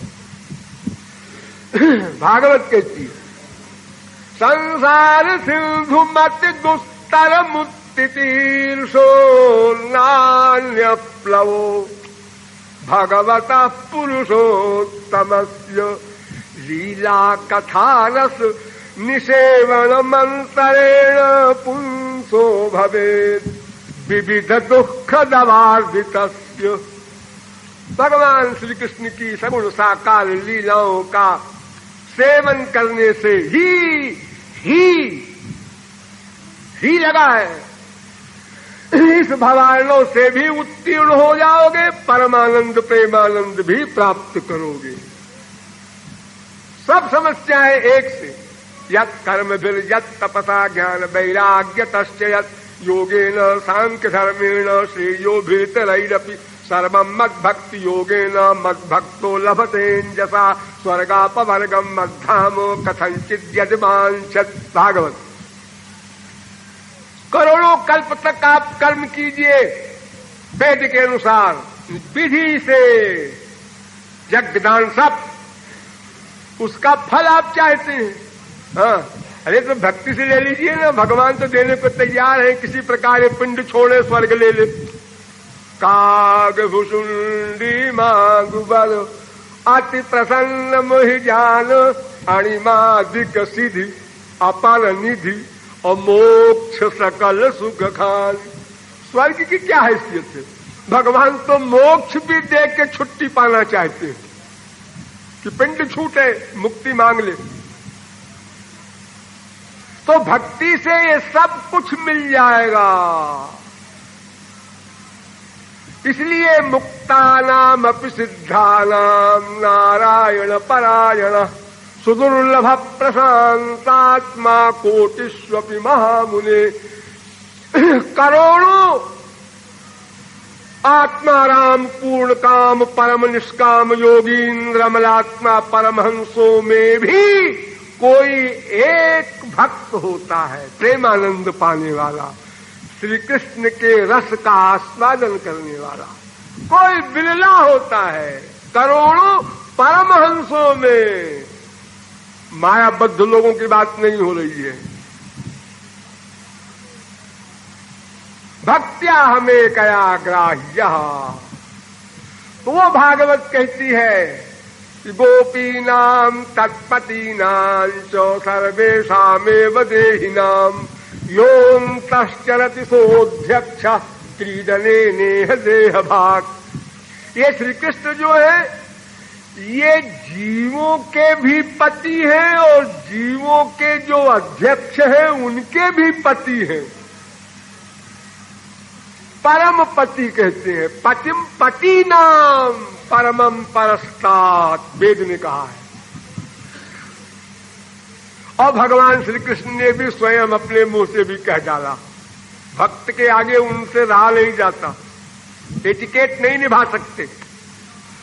भागवत कहती है संसार सिंधु मत दुस्तर मुत्तितीर्षो नान्य प्लवो भगवतः पुरुषोत्तमस्य लीला कथारस निषेवण मंत्रेण पुंसो भवेत् विविध दुख दवार्जितस्य। भगवान श्री कृष्ण की सगुण साकार लीलाओं का सेवन करने से ही लगा है। इस भवार्णों से भी उत्तीर्ण हो जाओगे, परमानंद प्रेमानंद भी प्राप्त करोगे। सब समस्याएं एक से, यत् कर्म फिर यत् तपसा ज्ञान वैराग्य तश्चयत् योगेन सांख्य धर्मेण श्रेयो भीतरैरपि सर्वं मद्भक्ति योगेन मद्भक्तो लभतेऽंजसा स्वर्गापवर्गम मद्धामो कथंचित् यजमांसत्। भागवत। करोड़ों कल्प तक आप कर्म कीजिए वेद के अनुसार, विधि से यज्ञदान सब, उसका फल आप चाहते हैं। हाँ, अरे तो भक्ति से ले लीजिए ना, भगवान तो देने को तैयार है। किसी प्रकार पिंड छोड़े स्वर्ग ले ले। काग भुषुंडी मांग बल अति प्रसन्न मोहि जान अणिमादिक सिद्धि अपर निधि और मोक्ष सकल सुख खान। स्वर्ग की क्या हैसियत है? भगवान तो मोक्ष भी दे के छुट्टी पाना चाहते हैं कि पिंड छूटे, मुक्ति मांग ले। तो भक्ति से ये सब कुछ मिल जाएगा। इसलिए मुक्तानाम अपि सिद्धानाम नारायण परायण सुदुर्लभ प्रशांतात्मा कोटिष्वपि महामुने। करोड़ों आत्माराम पूर्ण काम परम निष्काम योगींद्र मलात्मा परमहंसों में भी कोई एक भक्त होता है प्रेमानंद पाने वाला, श्री कृष्ण के रस का आस्वादन करने वाला। कोई बिरला होता है करोड़ों परमहंसों में। मायाबद्ध लोगों की बात नहीं हो रही है। भक्त्या हमें कया ग्राह्य। तो वो भागवत कहती है कि गोपीनाम तत्पतीनां च सर्वेषामेव देहिनाम योऽन्तश्चरति सोऽध्यक्ष क्रीडने नेह देह भाग। ये श्री कृष्ण जो है ये जीवों के भी पति हैं और जीवों के जो अध्यक्ष हैं उनके भी पति हैं। परम पति कहते हैं। पतिम पति नाम परमम परस्तात्, वेद ने कहा है। और भगवान श्री कृष्ण ने भी स्वयं अपने मुंह से भी कह डाला। भक्त के आगे उनसे रहा नहीं जाता, एटिकेट नहीं निभा सकते।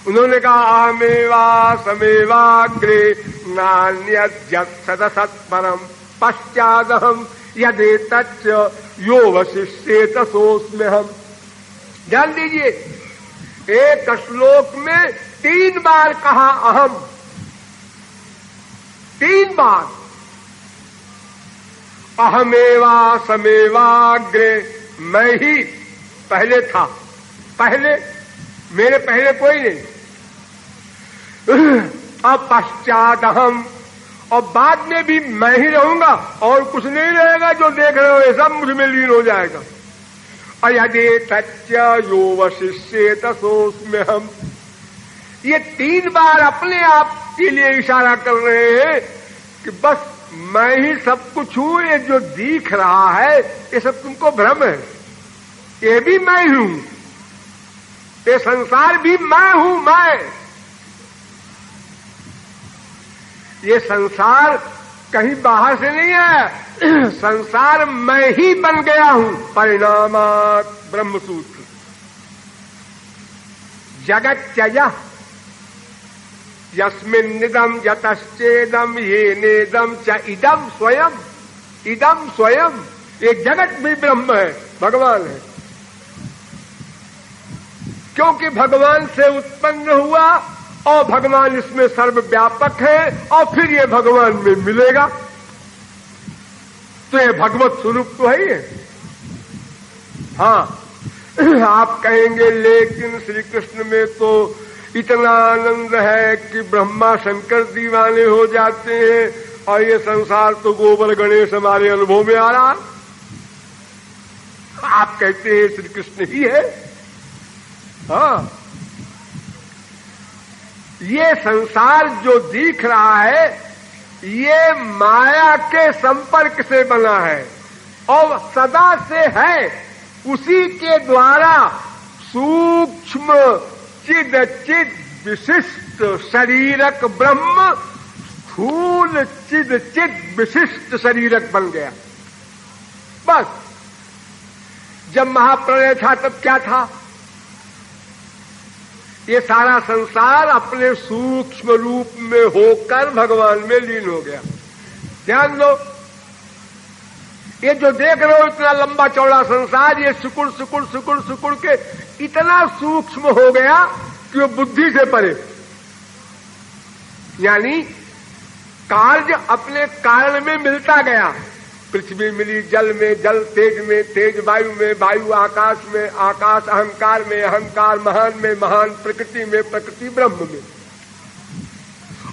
उन्होंने कहा अहमेवा समेवाग्रे नान्यद्यत्सदसत् परम पश्चादहम यदेतच्च यो वशिष्येत सोऽस्म्यहम्। ध्यान दीजिए, एक श्लोक में 3 बार कहा अहम, 3 बार। अहमेवा समेवाग्रे, मैं ही पहले था, पहले मेरे पहले कोई नहीं। अब पश्चात अहम, और बाद में भी मैं ही रहूंगा और कुछ नहीं रहेगा। जो देख रहे हो ये सब मुझ में लीन हो जाएगा। अयदेतच्च यो वशिष्येत सोऽस्म्यहम्। ये 3 बार अपने आप के लिए इशारा कर रहे हैं कि बस मैं ही सब कुछ हूं। ये जो दिख रहा है ये सब तुमको भ्रम है, ये भी मैं हूं, ये संसार भी मैं हूं। मैं ये संसार कहीं बाहर से नहीं है, संसार मैं ही बन गया हूं। परिणामात् ब्रह्मसूत्र। जगच्चय यस्मिन्निदं यतश्चेदं येनेदं च इदं स्वयं। इदं स्वयं, ये जगत भी ब्रह्म है, भगवान है। क्योंकि भगवान से उत्पन्न हुआ और भगवान इसमें सर्वव्यापक है और फिर ये भगवान में मिलेगा। तो ये भगवत स्वरूप तो है ही है। हाँ, आप कहेंगे लेकिन श्री कृष्ण में तो इतना आनंद है कि ब्रह्मा शंकर दीवाने हो जाते हैं, और ये संसार तो गोबर गणेश हमारे अनुभव में आ रहा। आप कहते हैं श्री कृष्ण ही है। हाँ, ये संसार जो दिख रहा है ये माया के संपर्क से बना है और सदा से है। उसी के द्वारा सूक्ष्म चिद चिद विशिष्ट शरीरक ब्रह्म स्थूल चिद चिद विशिष्ट शरीरक बन गया। बस जब महाप्रलय था तब क्या था? ये सारा संसार अपने सूक्ष्म रूप में होकर भगवान में लीन हो गया। ध्यान दो, ये जो देख रहे हो इतना लंबा चौड़ा संसार, ये सुकुड़ सुकुड़ सुकुड़ सुकुड़ के इतना सूक्ष्म हो गया कि वो बुद्धि से परे। यानी कार्य अपने कारण में मिलता गया। पृथ्वी मिली जल में, जल तेज में, तेज वायु में, वायु आकाश में, आकाश अहंकार में, अहंकार महान में, महान प्रकृति में, प्रकृति ब्रह्म में।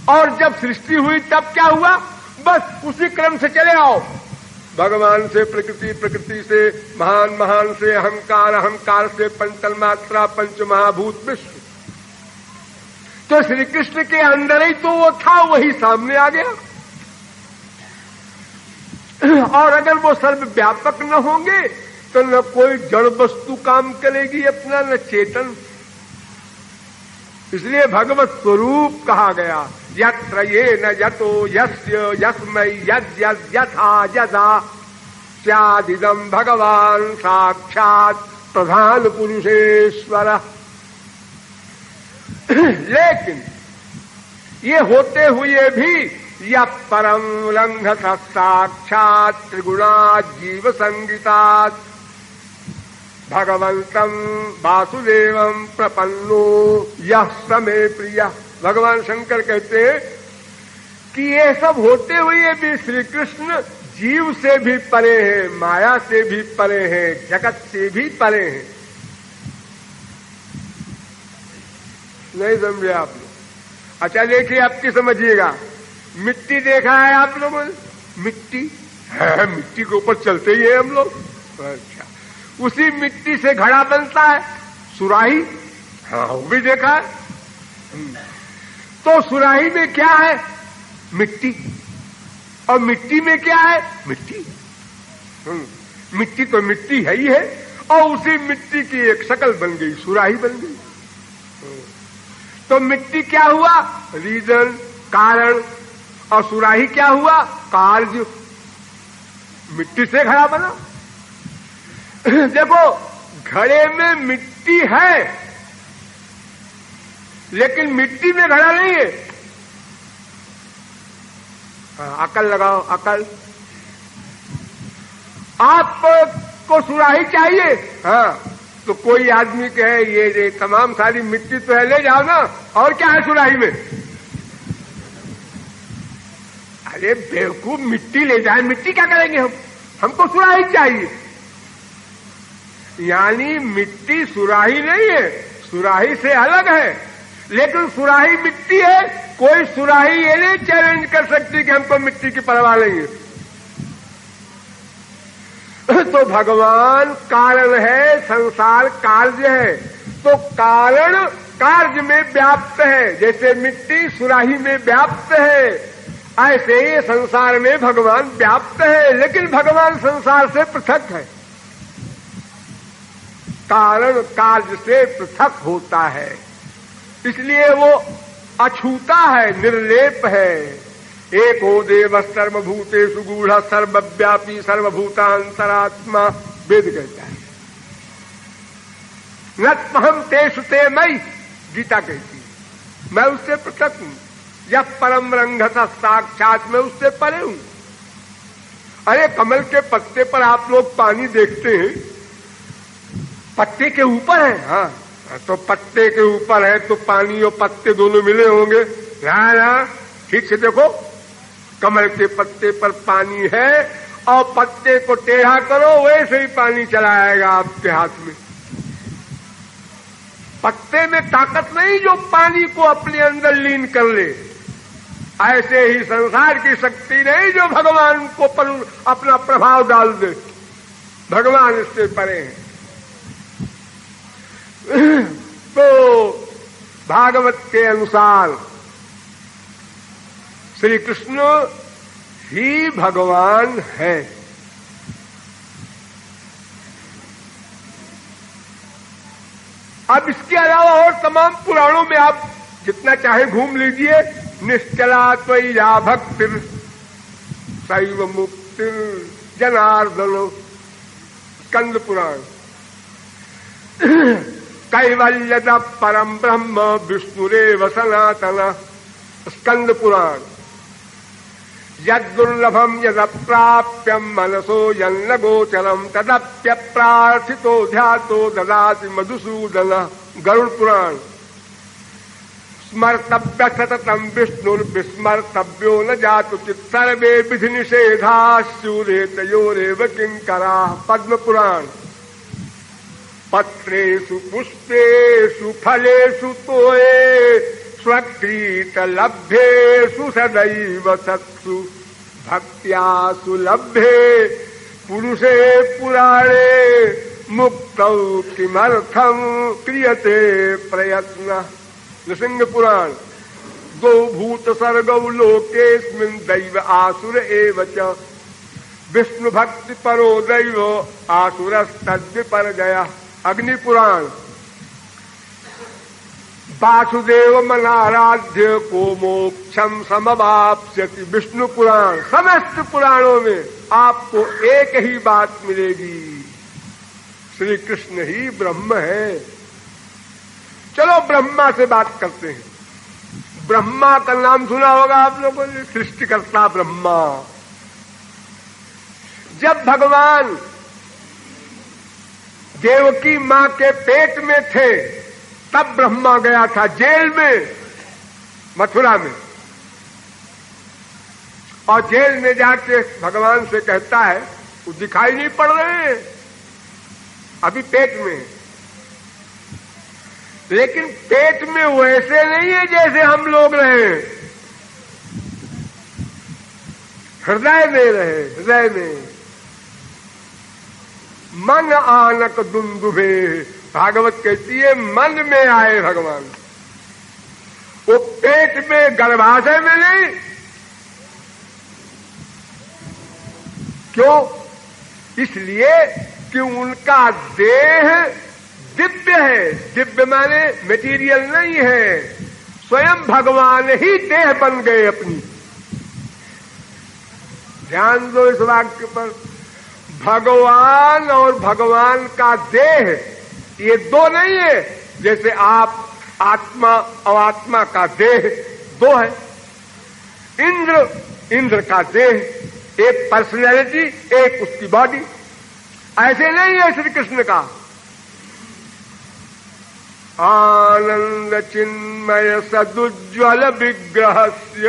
और जब सृष्टि हुई तब क्या हुआ? बस उसी क्रम से चले आओ। भगवान से प्रकृति, प्रकृति से महान, महान से अहंकार, अहंकार से पंचल मात्रा, पंच महाभूत विश्व। तो श्री कृष्ण के अंदर ही तो वो था, वही सामने आ गया। और अगर वो सर्वव्यापक न होंगे तो न कोई जड़ वस्तु काम करेगी अपना, न चेतन। इसलिए भगवत स्वरूप कहा गया। यत्र ये न यतो यस्य यस्मै यद् यद् यथा यदा स्यादिदं भगवान साक्षात प्रधान पुरुषेश्वर। लेकिन ये होते हुए भी यः परम लंघत साक्षात त्रिगुणात् जीव संगीतात् भगवंतं वासुदेवं प्रपन्नो यः समे प्रिय। भगवान शंकर कहते हैं कि ये सब होते हुए भी श्री कृष्ण जीव से भी परे हैं, माया से भी परे हैं, जगत से भी परे हैं। नहीं समझे आप लोग? अच्छा देखिए, आपकी समझिएगा। मिट्टी देखा है आप लोगों ने? मिट्टी है, मिट्टी के ऊपर चलते ही है हम लोग। अच्छा, उसी मिट्टी से घड़ा बनता है, सुराही। हाँ, वो भी देखा है। तो सुराही में क्या है? मिट्टी। और मिट्टी में क्या है? मिट्टी। मिट्टी तो मिट्टी है ही है, और उसी मिट्टी की एक शक्ल बन गई, सुराही बन गई। तो मिट्टी क्या हुआ? रीजन, कारण। और सुराही क्या हुआ? कार्य। मिट्टी से घड़ा बना। देखो, घड़े में मिट्टी है लेकिन मिट्टी में घड़ा नहीं है। अकल लगाओ, अकल। आपको सुराही चाहिए? हाँ, तो कोई आदमी कहे ये तमाम सारी मिट्टी तो है, ले जाओ ना, और क्या है सुराही में? अरे बेवकूफ, मिट्टी ले जाए, मिट्टी क्या करेंगे हम? हमको सुराही चाहिए। यानी मिट्टी सुराही नहीं है, सुराही से अलग है, लेकिन सुराही मिट्टी है। कोई सुराही ये नहीं चैलेंज कर सकती कि हमको मिट्टी की परवाह नहीं है। तो भगवान कारण है, संसार कार्य है। तो कारण कार्य में व्याप्त है, जैसे मिट्टी सुराही में व्याप्त है, ऐसे ही संसार में भगवान व्याप्त है। लेकिन भगवान संसार से पृथक है। कारण कार्य से पृथक होता है, इसलिए वो अछूता है, निर्लेप है। एको देव सर्वभूतेषु गूढ़ सर्वव्यापी सर्वभूतांतरात्मा, वेद कहता है। नत्महं तेषु ते मयि, गीता कहती है। मैं उससे पृथक हूं। यह परम रंगत साक्षात, मैं उससे परे हूं। अरे कमल के पत्ते पर आप लोग पानी देखते हैं, पत्ते के ऊपर है। हाँ, तो पत्ते के ऊपर है तो पानी और पत्ते दोनों मिले होंगे। ना, ठीक से देखो, कमल के पत्ते पर पानी है और पत्ते को टेढ़ा करो वैसे ही पानी चला आएगा आपके हाथ में। पत्ते में ताकत नहीं जो पानी को अपने अंदर लीन कर ले, ऐसे ही संसार की शक्ति नहीं जो भगवान को पर अपना प्रभाव डाल दे। भगवान इससे परे हैं। तो भागवत के अनुसार श्री कृष्ण ही भगवान है। अब इसके अलावा और तमाम पुराणों में आप जितना चाहे घूम लीजिए। निश्चला त्वय्या भक्तिर् शैव मुक्तिर् जनार्दन, स्कंद पुराण। कैवल्यद परम ब्रह्म विष्णुरेव सनातन, स्कंद पुराण। यद्दुर्लभम यदप्राप्यम मनसो यन्न गोचरम तदप्यप्रार्थितो ध्यातो ददाति मधुसूदन, गरुड़ पुराण। स्मर्तव्य सततम विष्णुर्विस्मर्तव्यो न जातुचित् सर्वे विधि निषेधा स्युरेतयोरेव किंकरा, पद्म पुराण। पत्रेषु पुष्पेषु फलेषु तोये स्वक्रीत लभ्येषु सदैव सत्सु भक्त्या सुलभ्ये पुरुषे पुराणे मुक्तौ किमर्थं क्रियते प्रयत्न, नृसिंह पुराण। गो भूत सर्गौ लोकेस्मिन् दैव आसुर एव च विष्णु भक्ति परो दैव आसुरस्तद्विपर्जयः, अग्नि पुराण। वासुदेव मनाराध्य को मोक्षम समवाप्स्यति, विष्णु पुराण। समस्त पुराणों में आपको एक ही बात मिलेगी, श्री कृष्ण ही ब्रह्म है। चलो ब्रह्मा से बात करते हैं। ब्रह्मा का नाम सुना होगा आप लोगों ने, सृष्टिकर्ता ब्रह्मा। जब भगवान देवकी मां के पेट में थे तब ब्रह्मा गया था जेल में, मथुरा में, और जेल में जाके भगवान से कहता है वो दिखाई नहीं पड़ रहे हैं, अभी पेट में। लेकिन पेट में वैसे नहीं है जैसे हम लोग रहे, हृदय में रहे, हृदय में। मन आनक दुंदुभे, भागवत कहती है मन में आए भगवान। वो पेट में गर्भाशय में नहीं। क्यों? इसलिए कि उनका देह दिव्य है। दिव्य माने मेटीरियल नहीं है, स्वयं भगवान ही देह बन गए अपनी। ध्यान दो इस वाक्य पर। भगवान और भगवान का देह ये दो नहीं है, जैसे आप आत्मा और आत्मा का देह दो है। इंद्र का देह, एक पर्सनैलिटी, एक उसकी बॉडी। ऐसे नहीं है श्री कृष्ण का। आनंद चिन्मय सदुज्ज्वल विग्रहस्य,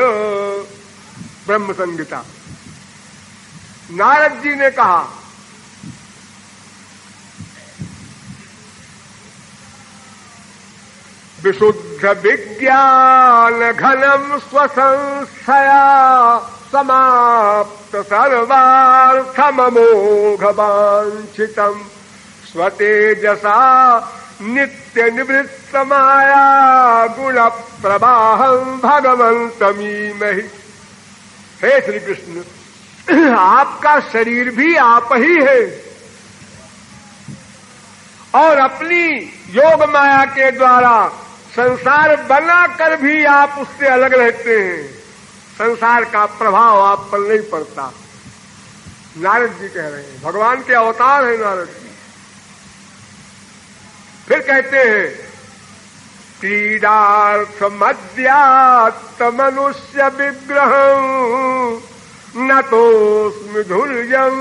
ब्रह्म संहिता। नारद जी ने कहा विशुद्ध विज्ञान घनम स्वसंस्थया समाप्त सर्वार्थममोघ वांछितम स्वतेजसा नित्य निवृत्त माया गुण प्रवाहं भगवंतमीमहि। हे श्री कृष्ण, आपका शरीर भी आप ही है और अपनी योग माया के द्वारा संसार बनाकर भी आप उससे अलग रहते हैं। संसार का प्रभाव आप पर नहीं पड़ता। नारद जी कह रहे हैं, भगवान के अवतार हैं नारद जी। फिर कहते हैं क्रीडार्थ मध्यात्म मनुष्य विग्रहं न तोस्मि धुर्यं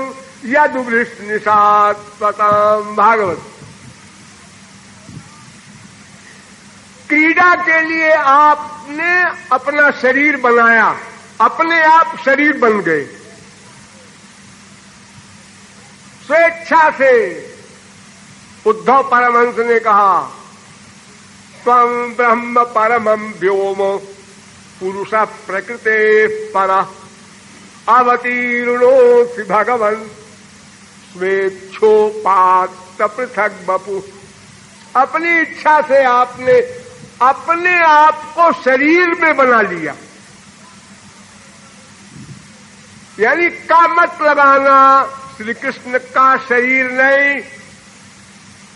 यदुवृष्ट निशात्पताम, भागवत। क्रीड़ा के लिए आपने अपना शरीर बनाया, अपने आप शरीर बन गए। स्वेच्छा से उद्धव परमहंस ने कहा, त्वं ब्रह्म परमं व्योम पुरुष प्रकृते पर अवतीर्णोऽसि भगवन् स्वेच्छोपात्त पृथक बपु। अपनी इच्छा से आपने अपने आप को शरीर में बना लिया, यानी का मत लगाना श्री कृष्ण का शरीर नहीं,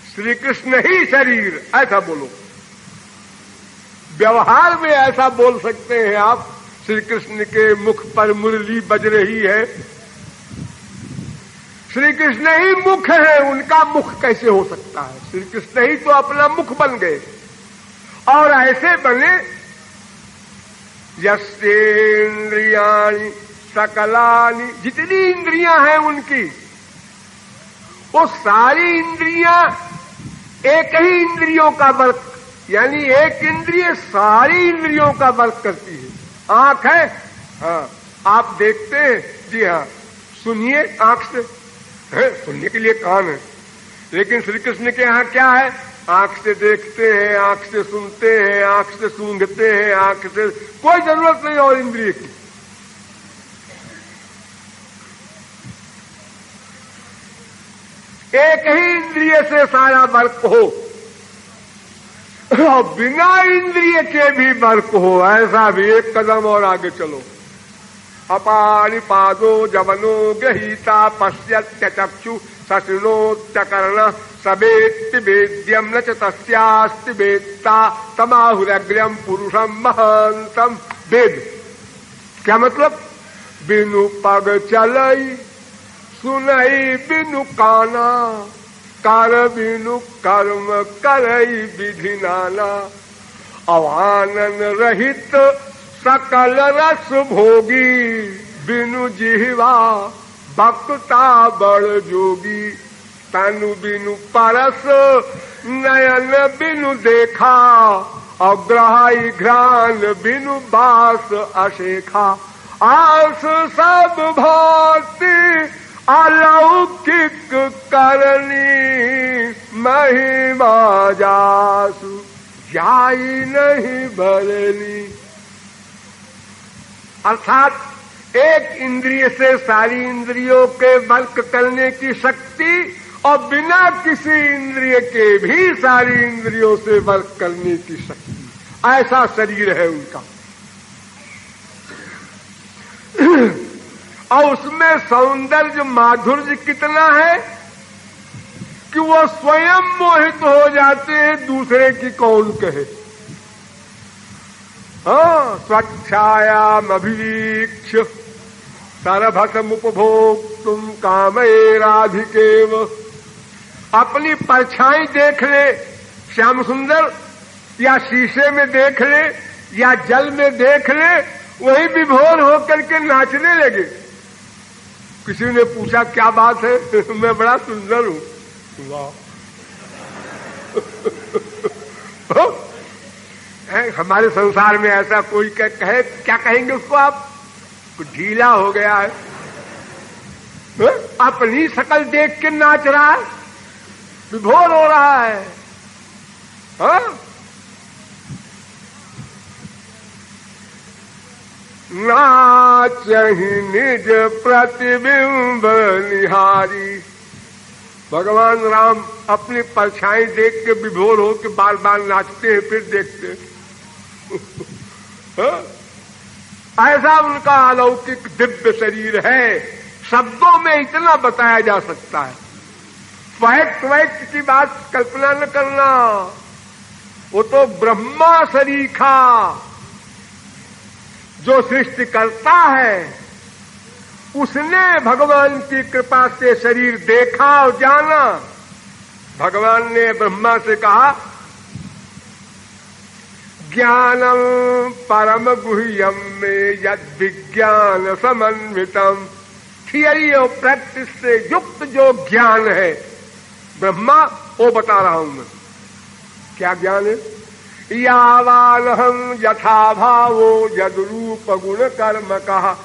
श्री कृष्ण ही शरीर, ऐसा बोलो। व्यवहार में ऐसा बोल सकते हैं आप, श्री कृष्ण के मुख पर मुरली बज रही है, श्री कृष्ण ही मुख है, उनका मुख कैसे हो सकता है? श्री कृष्ण ही तो अपना मुख बन गए। और ऐसे बने यस्येन्द्रियाणि सकलानि, जितनी इंद्रियां हैं उनकी, वो सारी इंद्रियां एक ही इंद्रियों का वर्क, यानी एक इंद्रिय सारी इंद्रियों का वर्क करती है। आंख है, हाँ आप देखते हैं, जी हाँ, सुनिए आंख से, है सुनने के लिए कान है, लेकिन श्री कृष्ण के यहां क्या है? आंख से देखते हैं, आंख से सुनते हैं, आंख से सूंघते हैं, आंख से, कोई जरूरत नहीं और इंद्रिय की। एक ही इंद्रिय से सारा वर्क हो, और बिना इंद्रिय के भी वर्क हो, ऐसा भी एक कदम और आगे चलो। अपानि पादो जवनो गहीता पश्यत्य चक्षु सशृणोत्यकर्ण सवेत्ति वेद्यम न च तस्यास्ति वेत्ता तमाहुरग्र्यम पुरुषम महांतम। वेद क्या मतलब? बिनु पग चलई सुनई बिनु काना, कर बिनु कर्म करई विधि नाना। अवानन रहित सकल रस भोगी, बिनु जिह्वा भक्ता बड़ जोगी। तनु बिनु परस नयन बिनु देखा, अग्रहाई घ्राण बिनु बास अशेखा। आस सब भांति अलौकिक करनी, महिमा जासु जाई नहीं भरनी। अर्थात एक इंद्रिय से सारी इंद्रियों के वर्क करने की शक्ति, और बिना किसी इंद्रिय के भी सारी इंद्रियों से वर्क करने की शक्ति, ऐसा शरीर है उनका। और उसमें सौंदर्य माधुर्य कितना है कि वो स्वयं मोहित हो जाते हैं, दूसरे की कौन कहे। हाँ, स्वच्छायाम अभिवीक्ष सरभसम उपभोक्तुम कामैराधिकेव। अपनी परछाई देख ले श्याम सुंदर, या शीशे में देख ले, या जल में देख ले, वही विभोर होकर के नाचने लगे। किसी ने पूछा क्या बात है? मैं बड़ा सुंदर हूं। वाह हमारे संसार में ऐसा कोई कहे, क्या कहेंगे उसको आप? कुछ ढीला हो गया है, अपनी शकल देख के नाच रहा है, विभोर हो रहा है। हाँ? नाचहि निज प्रतिबिंब निहारी। भगवान राम अपनी परछाई देख के विभोर हो के बार बार नाचते हैं, फिर देखते हैं। ऐसा उनका अलौकिक दिव्य शरीर है। शब्दों में इतना बताया जा सकता है, फैक्ट की बात कल्पना न करना। वो तो ब्रह्मा सरीखा जो सृष्टि करता है, उसने भगवान की कृपा से शरीर देखा और जाना। भगवान ने ब्रह्मा से कहा, ज्ञानम परम गुह्यम में यद विज्ञान समन्वितम। थियरी और प्रैक्टिस से युक्त जो ज्ञान है ब्रह्मा, वो बता रहा हूं मैं। क्या ज्ञान है? यावानहं यथा भावो यद रूप गुण कर्म कहा।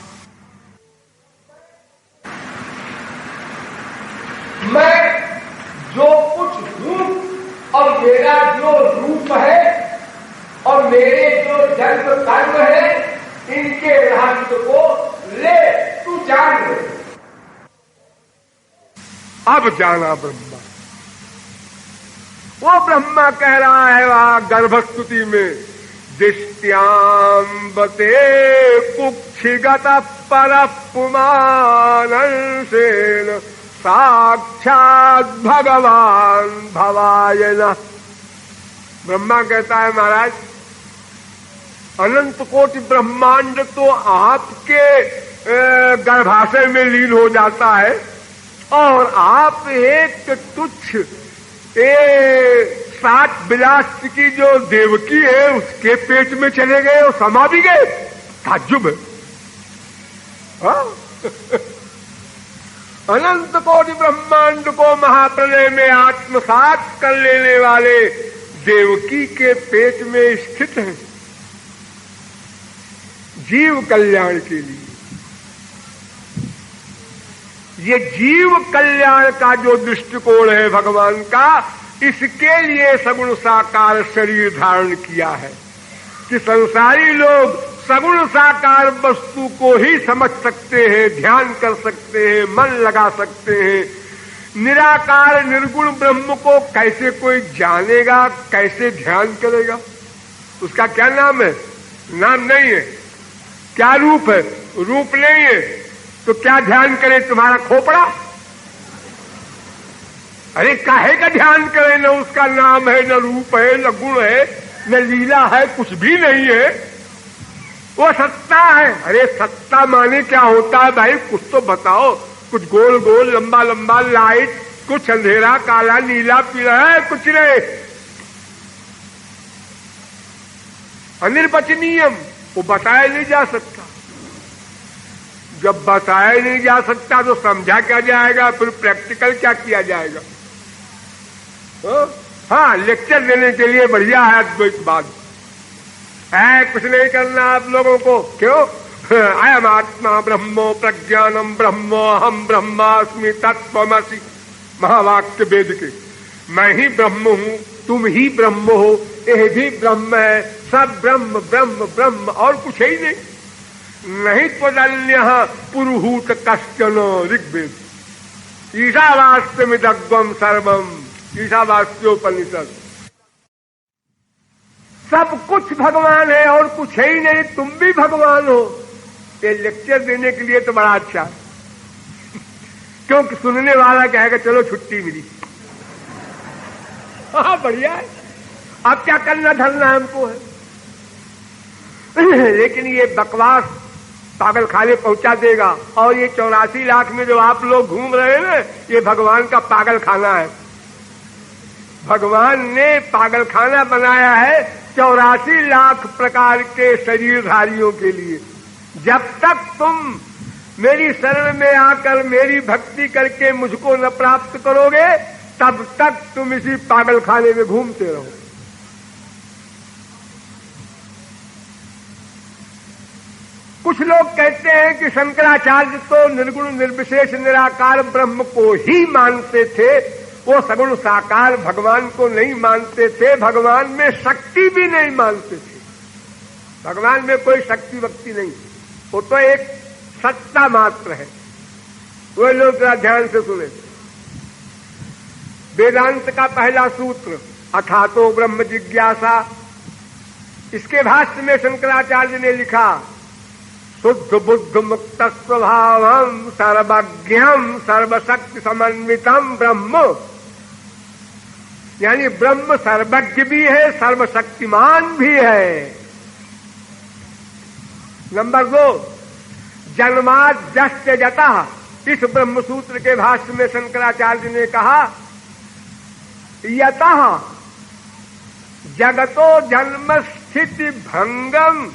मेरा जो रूप है और मेरे जो जन्म कर्म है, इनके रहस्य को ले, तू जान ले। अब जाना ब्रह्मा। वो ब्रह्मा कह रहा है वहां गर्भस्तुति में, दिष्ट्यांबते कुक्षिगत पर पुमानंसेन साक्षात भगवान भवाय नः। ब्रह्मा कहता है महाराज, अनंत कोटि ब्रह्मांड तो आपके गर्भाशय में लीन हो जाता है और आप एक तुच्छ 60 विलास की जो देवकी है उसके पेट में चले गए और समा भी गए। ताज्जुब है। अनंत कोटि ब्रह्मांड को महाप्रलय में आत्मसात कर लेने वाले देवकी के पेट में स्थित है जीव कल्याण के लिए। ये जीव कल्याण का जो दृष्टिकोण है भगवान का, इसके लिए सगुण साकार शरीर धारण किया है कि संसारी लोग सगुण साकार वस्तु को ही समझ सकते हैं, ध्यान कर सकते हैं, मन लगा सकते हैं। निराकार निर्गुण ब्रह्म को कैसे कोई जानेगा, कैसे ध्यान करेगा? उसका क्या नाम है? नाम नहीं है। क्या रूप है? रूप नहीं है। तो क्या ध्यान करे तुम्हारा खोपड़ा? अरे काहे का ध्यान करे? न उसका नाम है, न रूप है, न गुण है, न लीला है, कुछ भी नहीं है। वो सत्ता है। अरे सत्ता माने क्या होता है भाई? कुछ तो बताओ। कुछ गोल गोल लंबा लंबा लाइट, कुछ अंधेरा काला नीला पीला है, कुछ नहीं। अनिर्वचनीयम, वो बताया नहीं जा सकता। जब बताया नहीं जा सकता तो समझा क्या जाएगा? फिर प्रैक्टिकल क्या किया जाएगा? हाँ, लेक्चर देने के लिए बढ़िया है अद्वैत बात है। कुछ नहीं करना आप लोगों को। क्यों? अयम आत्मा ब्रह्मो प्रज्ञानम ब्रह्मो अहम ब्रह्मास्मि तत्त्वमसि, महावाक्य वेद के। मैं ही ब्रह्म हूं, तुम ही ब्रह्म हो, यह भी ब्रह्म है, सब ब्रह्म ब्रह्म ब्रह्म, और कुछ ही नहीं। नहीं त्वदन्य पुरुहूत कश्चन, ऋग्वेद। ईशावास्यमिदग्वम सर्वम, ईशावास्योपनिषद। सब कुछ भगवान है और कुछ ही नहीं, तुम भी भगवान हो। ये लेक्चर देने के लिए तो बड़ा अच्छा क्योंकि सुनने वाला कहेगा चलो छुट्टी मिली। हाँ बढ़िया है, अब क्या करना धरना हमको है। लेकिन ये बकवास पागल खाने पहुंचा देगा। और ये 84 लाख में जो आप लोग घूम रहे हैं ना, ये भगवान का पागल खाना है। भगवान ने पागल खाना बनाया है 84 लाख प्रकार के शरीरधारियों के लिए। जब तक तुम मेरी शरण में आकर मेरी भक्ति करके मुझको न प्राप्त करोगे, तब तक तुम इसी पागल खाने में घूमते रहो। कुछ लोग कहते हैं कि शंकराचार्य तो निर्गुण निर्विशेष निराकार ब्रह्म को ही मानते थे, वो सगुण साकार भगवान को नहीं मानते थे, भगवान में शक्ति भी नहीं मानते थे। भगवान में कोई शक्ति वक्ति नहीं, वो तो एक सत्ता मात्र है। वो लोग जरा ध्यान से सुने। वेदांत का पहला सूत्र अथातो ब्रह्म जिज्ञासा, इसके भाष्य में शंकराचार्य ने लिखा, शुद्ध बुद्ध मुक्त स्वभावम सर्वज्ञम सर्वशक्ति समन्वितम ब्रह्म, यानी ब्रह्म सर्वज्ञ भी है, सर्वशक्तिमान भी है। नंबर 2, जन्माद्यस्य जतः, इस ब्रह्म सूत्र के भाष्य में शंकराचार्य ने कहा, यतः जगतो जन्म स्थिति भंगम,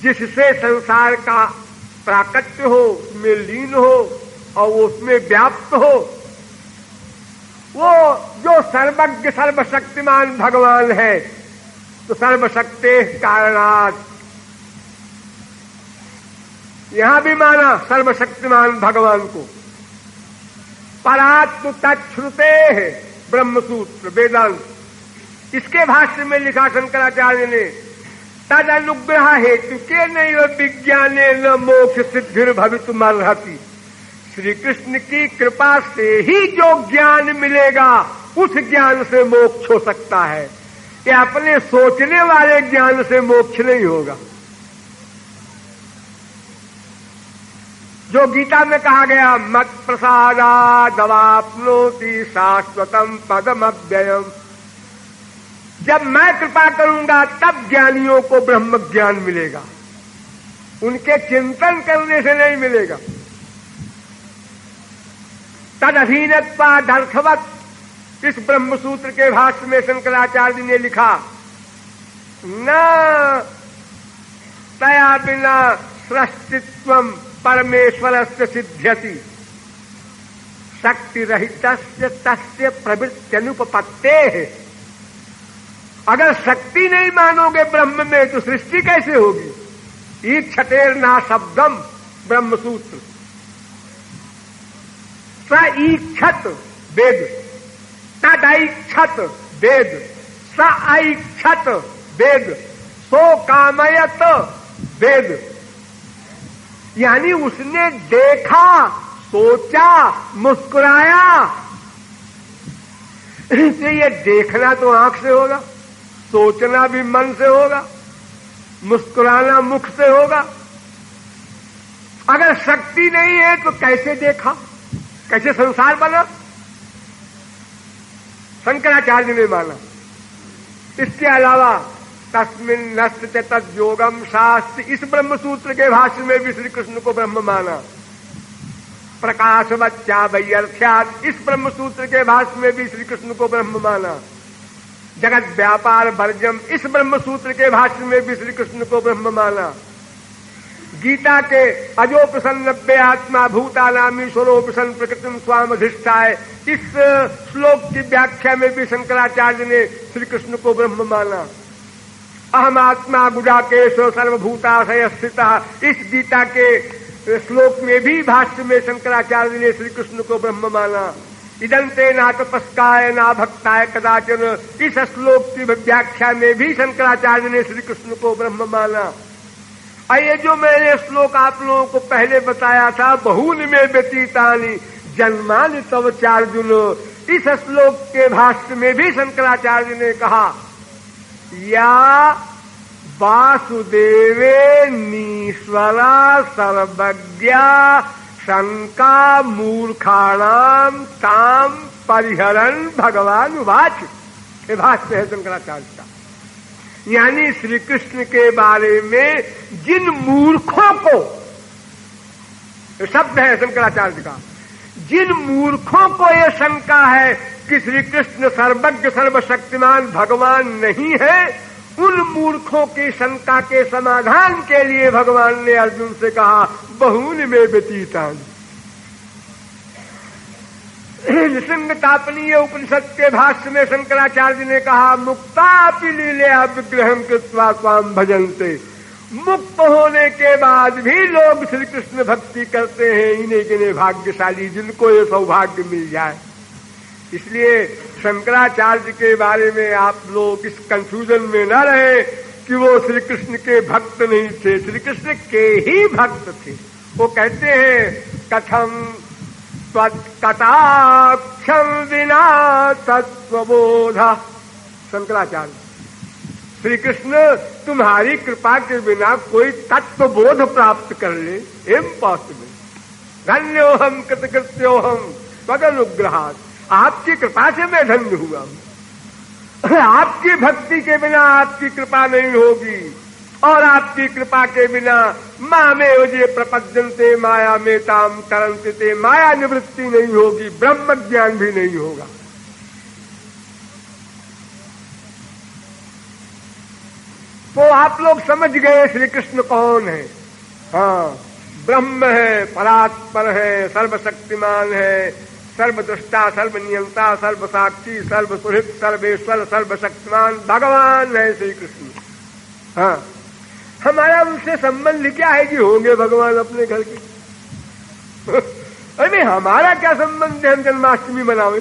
जिससे संसार का प्राकट्य हो, उसमें लीन हो और उसमें व्याप्त हो, वो जो सर्वज्ञ सर्वशक्तिमान भगवान है। तो सर्वशक्ति कारणात्, यहां भी माना सर्वशक्तिमान भगवान को। परात्तु तच्छ्रुते, ब्रह्मसूत्र वेदांत, इसके भाष्य में लिखा शंकराचार्य ने, तद अनुग्रह हेतु के नैव विज्ञाने न मोक्ष सिद्धिर भवितुमर्हति। श्री कृष्ण की कृपा से ही जो ज्ञान मिलेगा उस ज्ञान से मोक्ष हो सकता है, ये अपने सोचने वाले ज्ञान से मोक्ष नहीं होगा। जो गीता में कहा गया, मत प्रसादादवाप्नोति शाश्वतम पदमव्ययम, जब मैं कृपा करूंगा तब ज्ञानियों को ब्रह्म ज्ञान मिलेगा, उनके चिंतन करने से नहीं मिलेगा। तद अधीनत्वादर्थवत्, इस ब्रह्मसूत्र के भाष्य में शंकराचार्य ने लिखा, न तया बिना सृष्टित्वम परमेश्वरस्य सिद्ध्यति, शक्ति रहितस्य तस्य प्रवृत्त्यनुपपत्तेः। अगर शक्ति नहीं मानोगे ब्रह्म में तो सृष्टि कैसे होगी? ईक्षतेर्ना शब्दम ब्रह्मसूत्र, स ईक्षत वेद, तदैक्षत वेद, स ऐक्षत वेद, सो कामयत वेद। यानी उसने देखा, सोचा, मुस्कुराया। तो ये देखना तो आंख से होगा, सोचना भी मन से होगा, मुस्कुराना मुख से होगा। अगर शक्ति नहीं है तो कैसे देखा, कैसे संसार बना? शंकराचार्य ने माना। इसके अलावा तस्मिन् नस्य तद्योगम शास्त्र, इस ब्रह्मसूत्र के भाष्य में भी श्री कृष्ण को ब्रह्म माना। प्रकाशवच्चा वैयर्थ्यात्, इस ब्रह्मसूत्र के भाष्य में भी श्री कृष्ण को ब्रह्म माना। जगत व्यापार वर्जम, इस ब्रह्मसूत्र के भाष्य में भी श्री कृष्ण को ब्रह्म माना। गीता के अजोपसन्नभ्य आत्मा भूतानामीश्वरोपसन प्रकृतिम स्वामधिष्ठाय, इस श्लोक की व्याख्या में भी शंकराचार्य ने श्री कृष्ण को ब्रह्म माना। अहम आत्मा गुडाकेश सर्वभूताशय स्थितः, इस गीता के श्लोक में भी भाष्य में शंकराचार्य ने श्री कृष्ण को ब्रह्म माना। इदंते ना तपस्काय ना भक्ताय कदाचन, इस श्लोक की व्याख्या में भी शंकराचार्य ने श्री कृष्ण को ब्रह्म माना। ये जो मैंने श्लोक आप लोगों को पहले बताया था, बहुल में व्यतीतानि जन्मानि तव चार्जुन, इस श्लोक के भाष्य में भी शंकराचार्य ने कहा, या वासुदेवे नीश्वरा सर्वज्ञा शंका मूर्खाणाम ताम परिहरन भगवान उवाच। ये भाष्य है शंकराचार्य का। यानी श्री कृष्ण के बारे में जिन मूर्खों को, शब्द है शंकराचार्य का, जिन मूर्खों को यह शंका है कि श्री कृष्ण सर्वज्ञ सर्वशक्तिमान भगवान नहीं है, उन मूर्खों की शंका के समाधान के लिए भगवान ने अर्जुन से कहा, बहुन में व्यतीतानि। निसंगतापनीय उपनिषद के भाष्य में शंकराचार्य ने कहा, मुक्तापि लीलया विग्रहं कृत्वा स्वाम भजन्ते, मुक्त होने के बाद भी लोग श्री कृष्ण भक्ति करते हैं। इन्हीं के लिए भाग्यशाली जिनको ये सौभाग्य मिल जाए। इसलिए शंकराचार्य के बारे में आप लोग इस कंफ्यूजन में न रहे कि वो श्री कृष्ण के भक्त नहीं थे, श्री कृष्ण के ही भक्त थे। वो कहते हैं, कथम कटाक्षम विना तत्वबोध। शंकराचार्य, श्री कृष्ण तुम्हारी कृपा के बिना कोई तत्वबोध प्राप्त कर ले, इम्पॉसिबल। धन्योहम कृतकृत्योहम त्वदनुग्रहात्, आपकी कृपा से मैं धन्य हुआ हूं। आपकी भक्ति के बिना आपकी कृपा नहीं होगी, और आपकी कृपा के बिना मामेव ये प्रपद्यन्ते माया में ताम तरन्ति ते, माया निवृत्ति नहीं होगी, ब्रह्म ज्ञान भी नहीं होगा। तो आप लोग समझ गए श्री कृष्ण कौन है। हाँ, ब्रह्म है, परात्पर है, सर्वशक्तिमान है, सर्वदृष्टा, सर्वनियंता, सर्वसाक्षी, सर्वसुहृत, सर्वेश्वर, सर्वशक्तिमान भगवान है श्री कृष्ण। हाँ, हमारा उनसे संबंध क्या है कि होंगे भगवान अपने घर के? अरे हमारा क्या संबंध है हम जन्माष्टमी मनावे?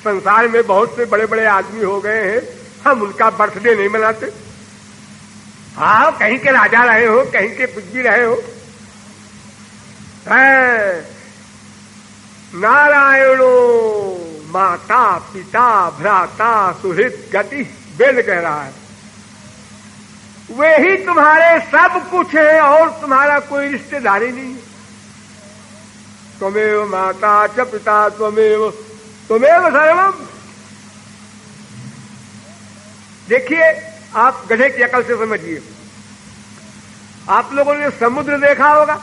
संसार में बहुत से बड़े बड़े आदमी हो गए हैं, हम उनका बर्थडे नहीं मनाते। हाँ, कहीं के राजा रहे हो, कहीं के कुछ भी रहे हो। नारायणो माता पिता भ्राता सुहृद गति, वेद कह रहा है। वे ही तुम्हारे सब कुछ है और तुम्हारा कोई रिश्तेदारी नहीं है। त्वमेव माता च पिता त्वमेव सर्वम। देखिए, आप गधे की अकल से समझिए। आप लोगों ने समुद्र देखा होगा,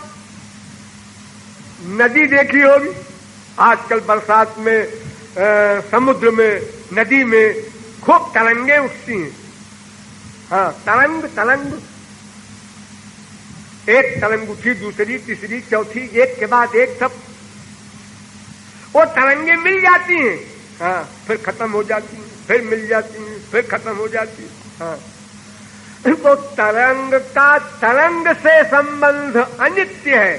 नदी देखी होगी। आजकल बरसात में समुद्र में, नदी में खूब तरंगे उठती हैं। हाँ, तरंग एक तरंग उठी, दूसरी, तीसरी, चौथी, एक के बाद एक, सब वो तरंगे मिल जाती हैं। हाँ, फिर खत्म हो जाती हैं, फिर मिल जाती हैं, फिर खत्म हो जाती हैं। हाँ, तो तरंग का तरंग से संबंध अनित्य है।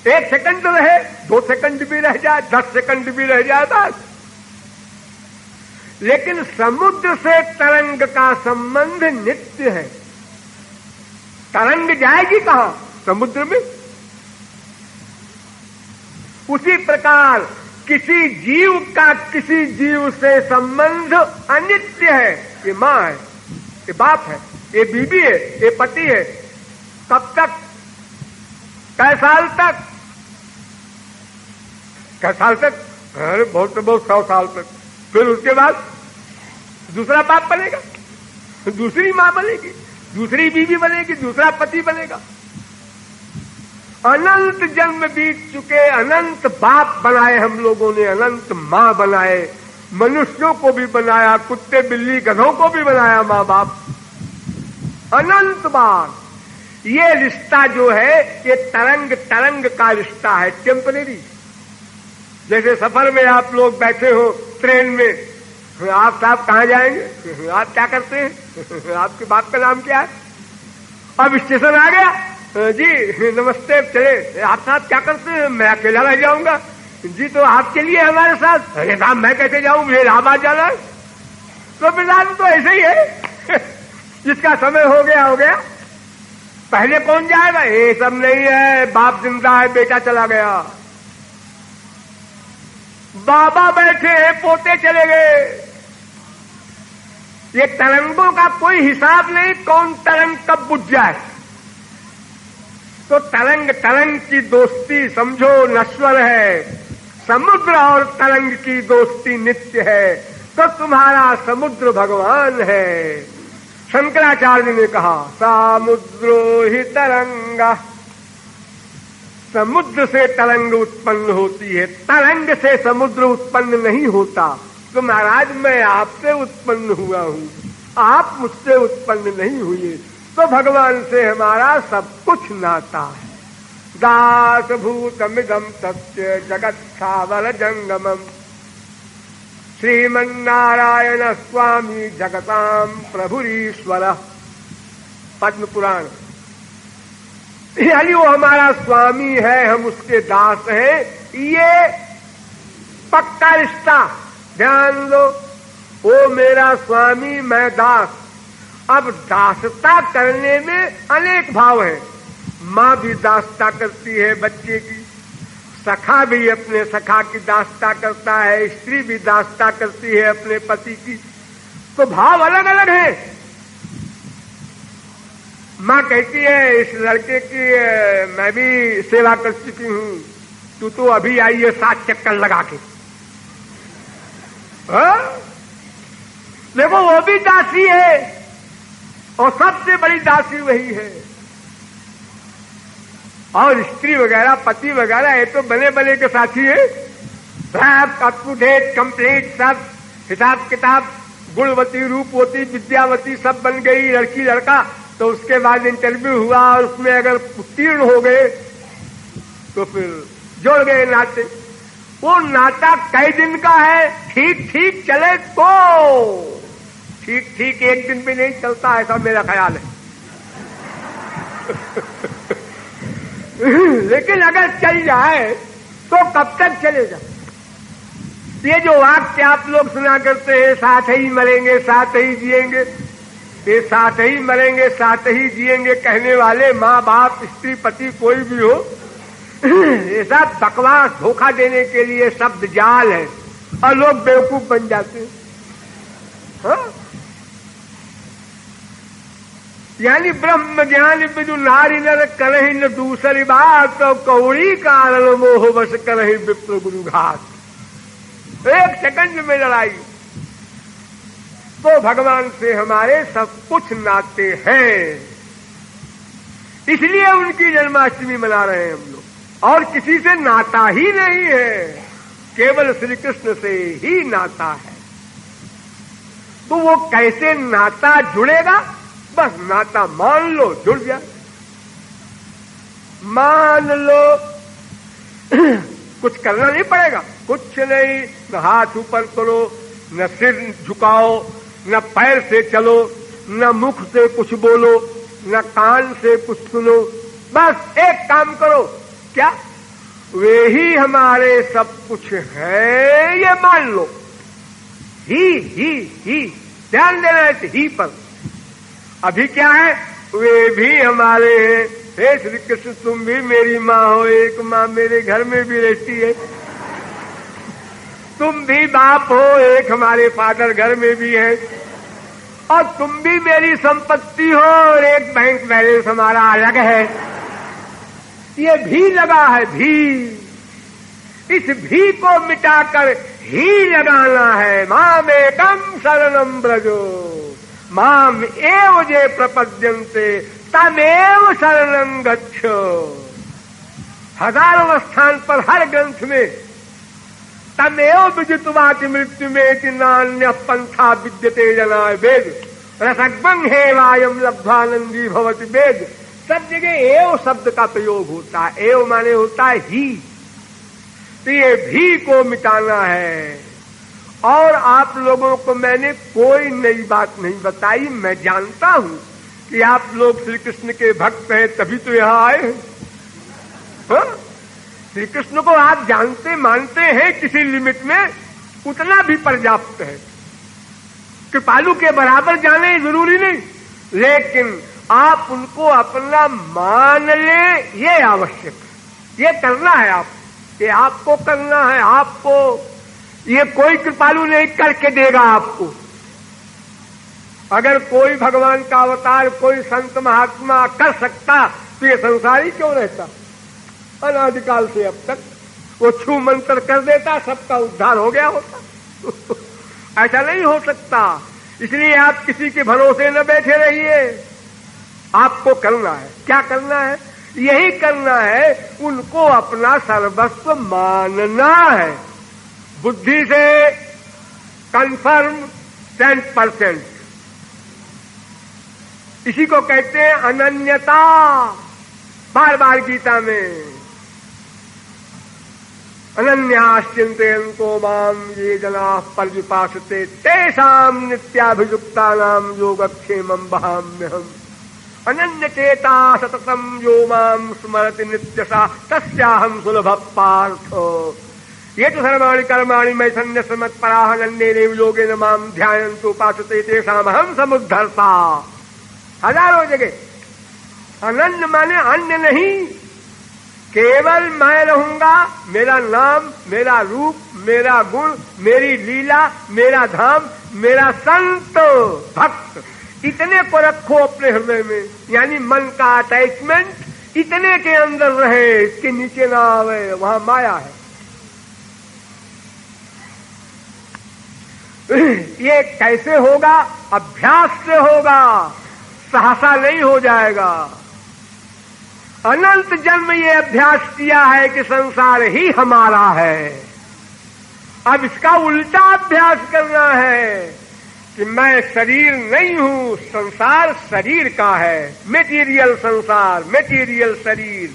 1 सेकंड रहे, 2 सेकंड भी रह जाए, 10 सेकंड भी रह जाए बस। लेकिन समुद्र से तरंग का संबंध नित्य है। तरंग जाएगी कहां? समुद्र में। उसी प्रकार किसी जीव का किसी जीव से संबंध अनित्य है। ये मां है, ये बाप है, ये बीबी है, ये पति है। कब तक? कै साल तक? कै साल तक? अरे बहुत 100 साल तक। फिर उसके बाद दूसरा बाप बनेगा, दूसरी मां बनेगी, दूसरी बीवी बनेगी, दूसरा पति बनेगा। अनंत जन्म बीत चुके, अनंत बाप बनाए हम लोगों ने, अनंत मां बनाए, मनुष्यों को भी बनाया, कुत्ते बिल्ली गधों को भी बनाया मां बाप, अनंत बार। ये रिश्ता जो है, ये तरंग का रिश्ता है, टेम्परेरी। जैसे सफर में आप लोग बैठे हो ट्रेन में, आप साहब कहाँ जाएंगे? आप क्या करते हैं? आपके बाप का नाम क्या है? अब स्टेशन आ गया, जी नमस्ते, चले। आप साहब क्या करते हैं? मैं अकेला रह जाऊंगा। जी तो आप चलिए हमारे साथ। अरे साहब मैं कैसे जाऊं, मुझे इलाहाबाद जाना है। तो बिलाल तो ऐसे ही है, जिसका समय हो गया। पहले कौन जाएगा? ये सब नहीं है, बाप जिंदा है, बेटा चला गया। बाबा बैठे हैं, पोते चले गए। ये तरंगों का कोई हिसाब नहीं, कौन तरंग कब बुझ जाए। तो तरंग की दोस्ती समझो नश्वर है, समुद्र और तरंग की दोस्ती नित्य है। तो तुम्हारा समुद्र भगवान है। शंकराचार्य ने कहा समुद्रो ही तरंगा, समुद्र से तरंग उत्पन्न होती है, तरंग से समुद्र उत्पन्न नहीं होता। तो महाराज मैं आपसे उत्पन्न हुआ हूं, आप मुझसे उत्पन्न नहीं हुए। तो भगवान से हमारा सब कुछ नाता है। दास भूतमिदं सत्य जगत स्थावर जंगमम, श्रीमन्नारायण स्वामी जगताम प्रभुरीश्वर। पद्म पुराण। यानी वो हमारा स्वामी है, हम उसके दास हैं। ये पक्का रिश्ता, ध्यान लो। वो मेरा स्वामी, मैं दास। अब दासता करने में अनेक भाव है। मां भी दासता करती है बच्चे की, सखा भी अपने सखा की दासता करता है, स्त्री भी दासता करती है अपने पति की। तो भाव अलग अलग है। मां कहती है इस लड़के की मैं भी सेवा कर चुकी हूं, तू तो अभी आई है 7 चक्कर लगा के। देखो वो भी दासी है और सबसे बड़ी दासी वही है। और स्त्री वगैरह पति वगैरह ये तो बने बने के साथी है, सब अप टू डेट कंप्लीट, सब हिसाब किताब, गुणवती रूपवती विद्यावती सब बन गई लड़की लड़का। तो उसके बाद इंटरव्यू हुआ और उसमें अगर उत्तीर्ण हो गए तो फिर जोड़ गए नाते। वो नाता कई दिन का है, ठीक ठीक चले तो ठीक ठीक, एक दिन भी नहीं चलता, ऐसा मेरा ख्याल है। लेकिन अगर चल जाए तो कब तक चलेगा? ये जो वाक्य आप लोग सुना करते हैं, साथ ही मरेंगे साथ ही जिएंगे, ये साथ ही मरेंगे साथ ही जिएंगे कहने वाले माँ बाप स्त्री पति कोई भी हो, ये सब बकवास धोखा देने के लिए शब्द जाल है और लोग बेवकूफ बन जाते हैं। हाँ? यानी ब्रह्म ज्ञान बिदु नारी नर करही न दूसरी बात, तो कौड़ी कारण मोह बस करही विप्र गुरु घात। एक सेकंड में लड़ाई, तो भगवान से हमारे सब कुछ नाते हैं, इसलिए उनकी जन्माष्टमी मना रहे हैं हम लोग, और किसी से नाता ही नहीं है, केवल श्री कृष्ण से ही नाता है। तो वो कैसे नाता जुड़ेगा? बस नाता मान लो, जुड़ जाए। मान लो कुछ करना नहीं पड़ेगा, कुछ नहीं, न हाथ ऊपर करो, न सिर झुकाओ, न पैर से चलो, न मुख से कुछ बोलो, न कान से कुछ सुनो, बस एक काम करो, क्या? वे ही हमारे सब कुछ है, ये मान लो। ही ध्यान देना है ही पर। अभी क्या है? वे भी हमारे हैं। हे श्री कृष्ण, तुम भी मेरी माँ हो, एक माँ मेरे घर में भी रहती है। तुम भी बाप हो, एक हमारे फादर घर में भी है, और तुम भी मेरी संपत्ति हो, और एक बैंक बैलेंस हमारा अलग है। ये भी लगा है, भी। इस भी को मिटाकर ही लगाना है। माम एकम शरणम ब्रजो माम एव जे प्रपद्यन्ते तमेव शरणं गच्छ। हजारों स्थान पर हर ग्रंथ में तमेव विजितवाति मृत्यु में नान्य पंथा विद्यते जनाय वेद रसग्वं हे वायम लब्धानंदी भवति वेद। सब जगह एव शब्द का प्रयोग होता है। एव माने होता है ही। तो ये भी को मिटाना है। और आप लोगों को मैंने कोई नई बात नहीं बताई। मैं जानता हूं कि आप लोग श्री कृष्ण के भक्त हैं, तभी तो यहां आए हैं। श्री कृष्ण को आप जानते मानते हैं किसी लिमिट में, उतना भी पर्याप्त है। कृपालु के बराबर जाने जरूरी नहीं, लेकिन आप उनको अपना मान ले, ये आवश्यक है। ये करना है आप, ये आपको करना है। आपको ये कोई कृपालु नहीं करके देगा आपको। अगर कोई भगवान का अवतार, कोई संत महात्मा कर सकता तो ये संसार ही क्यों रहता? अनादिकाल से अब तक वो छू मंत्र कर देता, सबका उद्धार हो गया होता। ऐसा नहीं हो सकता। इसलिए आप किसी के भरोसे न बैठे रहिए। आपको करना है। क्या करना है? यही करना है, उनको अपना सर्वस्व मानना है। बुद्धि से कंफर्म 10%। इसी को कहते हैं अनन्यता। बार बार गीता में अनन्याश्चिन्तयन्तो माम ये जनाः पर्युपासते तेषां नित्याभियुक्तानां योगक्षेमं वहाम्यहम्। अनन्यचेता सततं यो मां स्मरति नित्यसा तस्याहं सुलभः पार्थ। ये तो सर्वाणि कर्माणि मयि सन्न्यस्तमत्पराः अनन्येनैव योगेन मां ध्यायन्तु उपासते तेषामहं समुद्धर्ता। हजारों जगह अनन्य माने अन्य नहीं, केवल मैं रहूंगा। मेरा नाम, मेरा रूप, मेरा गुण, मेरी लीला, मेरा धाम, मेरा संत भक्त, इतने को रखो अपने हृदय में। यानी मन का अटैचमेंट इतने के अंदर रहे, इसके नीचे ना आवे। वहां माया है। ये कैसे होगा? अभ्यास से होगा, सहसा नहीं हो जाएगा। अनंत जन्म ये अभ्यास किया है कि संसार ही हमारा है। अब इसका उल्टा अभ्यास करना है कि मैं शरीर नहीं हूं, संसार शरीर का है। मेटीरियल संसार, मेटीरियल शरीर,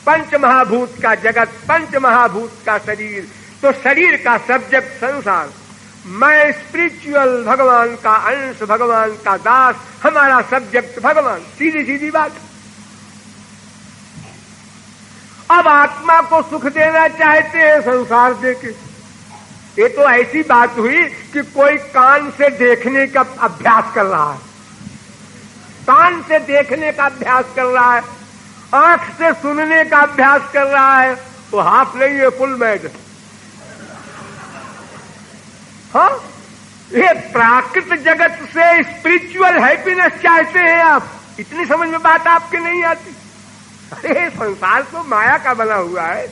पंच महाभूत का जगत, पंच महाभूत का शरीर, तो शरीर का सब्जेक्ट संसार। मैं स्पिरिचुअल भगवान का अंश, भगवान का दास, हमारा सब्जेक्ट भगवान। सीधी सीधी बात। अब आत्मा को सुख देना चाहते हैं संसार देके, ये तो ऐसी बात हुई कि कोई कान से देखने का अभ्यास कर रहा है, कान से देखने का अभ्यास कर रहा है, आंख से सुनने का अभ्यास कर रहा है, वो हाफ नहीं है, फुल मैड। हाँ, ये प्राकृत जगत से स्पिरिचुअल हैप्पीनेस चाहते हैं आप, इतनी समझ में बात आपके नहीं आती। अरे संसार तो माया का बना हुआ है,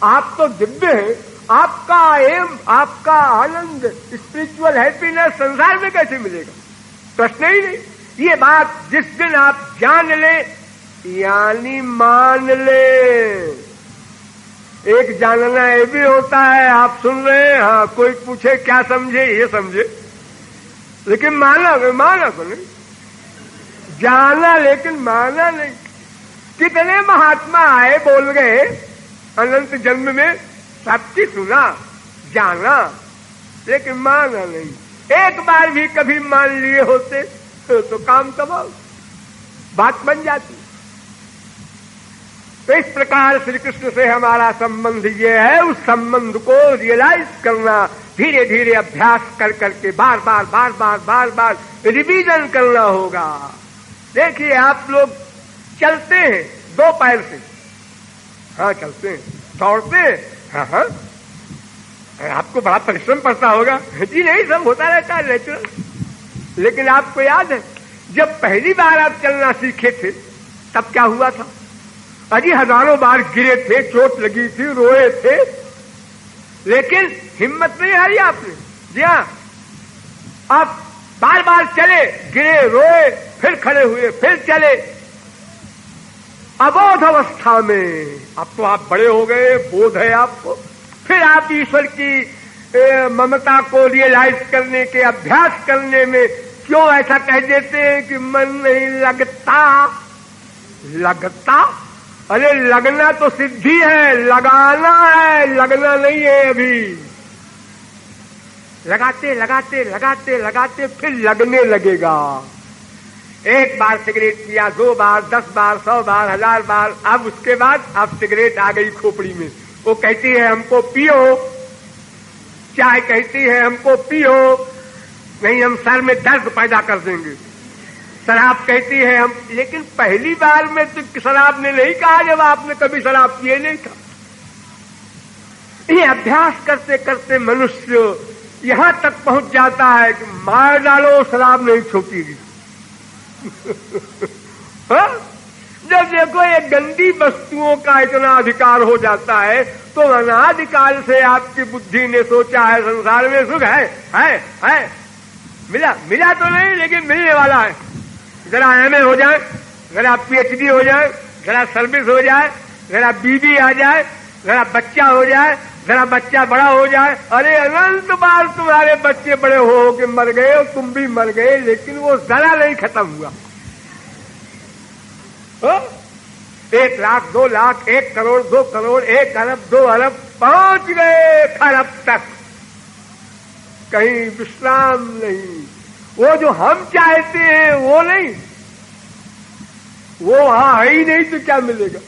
आप तो दिव्य हैं, आपका एम, आपका आनंद, स्पिरिचुअल हैप्पीनेस संसार में कैसे मिलेगा? प्रश्न ही नहीं। ये बात जिस दिन आप जान ले यानी मान ले। एक जानना ये भी होता है, आप सुन रहे हैं, हाँ कोई पूछे क्या समझे, ये समझे, लेकिन माना तो नहीं, जाना लेकिन माना नहीं। कितने महात्मा आए बोल गए अनंत जन्म में, सबकी सुना जाना लेकिन माना नहीं। एक बार भी कभी मान लिए होते तो काम तबाह, बात बन जाती। तो इस प्रकार श्री कृष्ण से हमारा संबंध ये है, उस संबंध को रियलाइज करना, धीरे धीरे अभ्यास कर करके बार बार रिवीजन करना होगा। देखिए आप लोग चलते हैं दो पैर से, हाँ चलते हैं, दौड़ते हैं, हाँ, आपको बड़ा परिश्रम पड़ता होगा जी, नहीं सब होता रहता है नेचुरल। लेकिन आपको याद है जब पहली बार आप चलना सीखे थे तब क्या हुआ था? अजी हजारों बार गिरे थे, चोट लगी थी, रोए थे, लेकिन हिम्मत नहीं हारी आपने। जी हाँ, आप बार बार चले, गिरे, रोए, फिर खड़े हुए, फिर चले। अबोध अवस्था में अब तो आप बड़े हो गए, बोध है आपको, फिर आप ईश्वर की ममता को रियलाइज करने के अभ्यास करने में क्यों ऐसा कह देते हैं कि मन नहीं लगता? अरे लगना तो सिद्धि है, लगाना है, लगना नहीं है। अभी लगाते फिर लगने लगेगा। एक बार सिगरेट पिया, 2 बार, 10 बार, 100 बार, 1000 बार, अब उसके बाद अब सिगरेट आ गई खोपड़ी में, वो कहती है हमको पियो, चाय कहती है हमको पियो, नहीं हम सर में दर्द पैदा कर देंगे, शराब कहती है हम। लेकिन पहली बार में तो शराब ने नहीं कहा जब आपने कभी शराब पिए नहीं था। ये अभ्यास करते करते मनुष्य यहां तक पहुंच जाता है कि मार डालो शराब नहीं छूटेगी। जब देखो ये गंदी वस्तुओं का इतना अधिकार हो जाता है तो अनादिकाल से आपकी बुद्धि ने सोचा है संसार में सुख है, मिला तो नहीं लेकिन मिलने वाला है। जरा एमए हो जाए, जरा पीएचडी हो जाए, जरा सर्विस हो जाए, जरा बीबी आ जाए, जरा बच्चा हो जाए, जरा बच्चा बड़ा हो जाए, अरे अनंत बार तुम्हारे बच्चे बड़े हो के मर गए और तुम भी मर गए, लेकिन वो जरा नहीं खत्म हुआ। 1 लाख, 2 लाख, 1 करोड़, 2 करोड़, 1 अरब, 2 अरब, पहुंच गए खरब तक, कहीं विश्राम नहीं। वो जो हम चाहते हैं वो नहीं, वो वहां है ही नहीं तो क्या मिलेगा?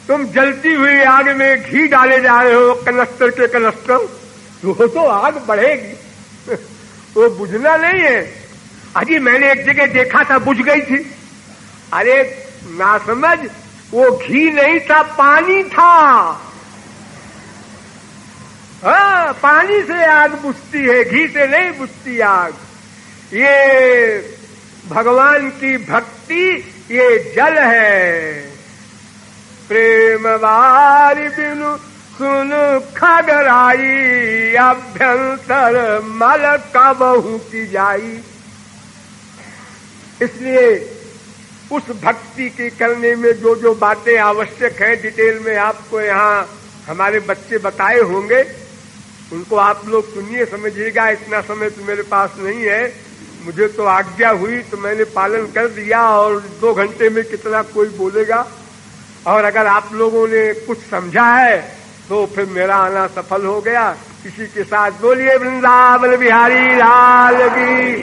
तुम जलती हुई आग में घी डाले जा रहे हो कनस्तर के कनस्तर, वो तो आग बढ़ेगी, वो बुझना नहीं है। अजी मैंने एक जगह देखा था, बुझ गई थी। अरे ना समझ, वो घी नहीं था, पानी था। हाँ, पानी से आग बुझती है, घी से नहीं बुझती आग। ये भगवान की भक्ति, ये जल है। प्रेम वारी बिनु सुन खगराई, अभ्यंतर मल कबहू की जाई। इसलिए उस भक्ति के करने में जो जो बातें आवश्यक हैं, डिटेल में आपको यहाँ हमारे बच्चे बताए होंगे, उनको आप लोग सुनिए, समझिएगा। इतना समय तो मेरे पास नहीं है, मुझे तो आज्ञा हुई तो मैंने पालन कर दिया, और 2 घंटे में कितना कोई बोलेगा। और अगर आप लोगों ने कुछ समझा है तो फिर मेरा आना सफल हो गया। इसी के साथ बोलिए वृंदावन बिहारी लाल की।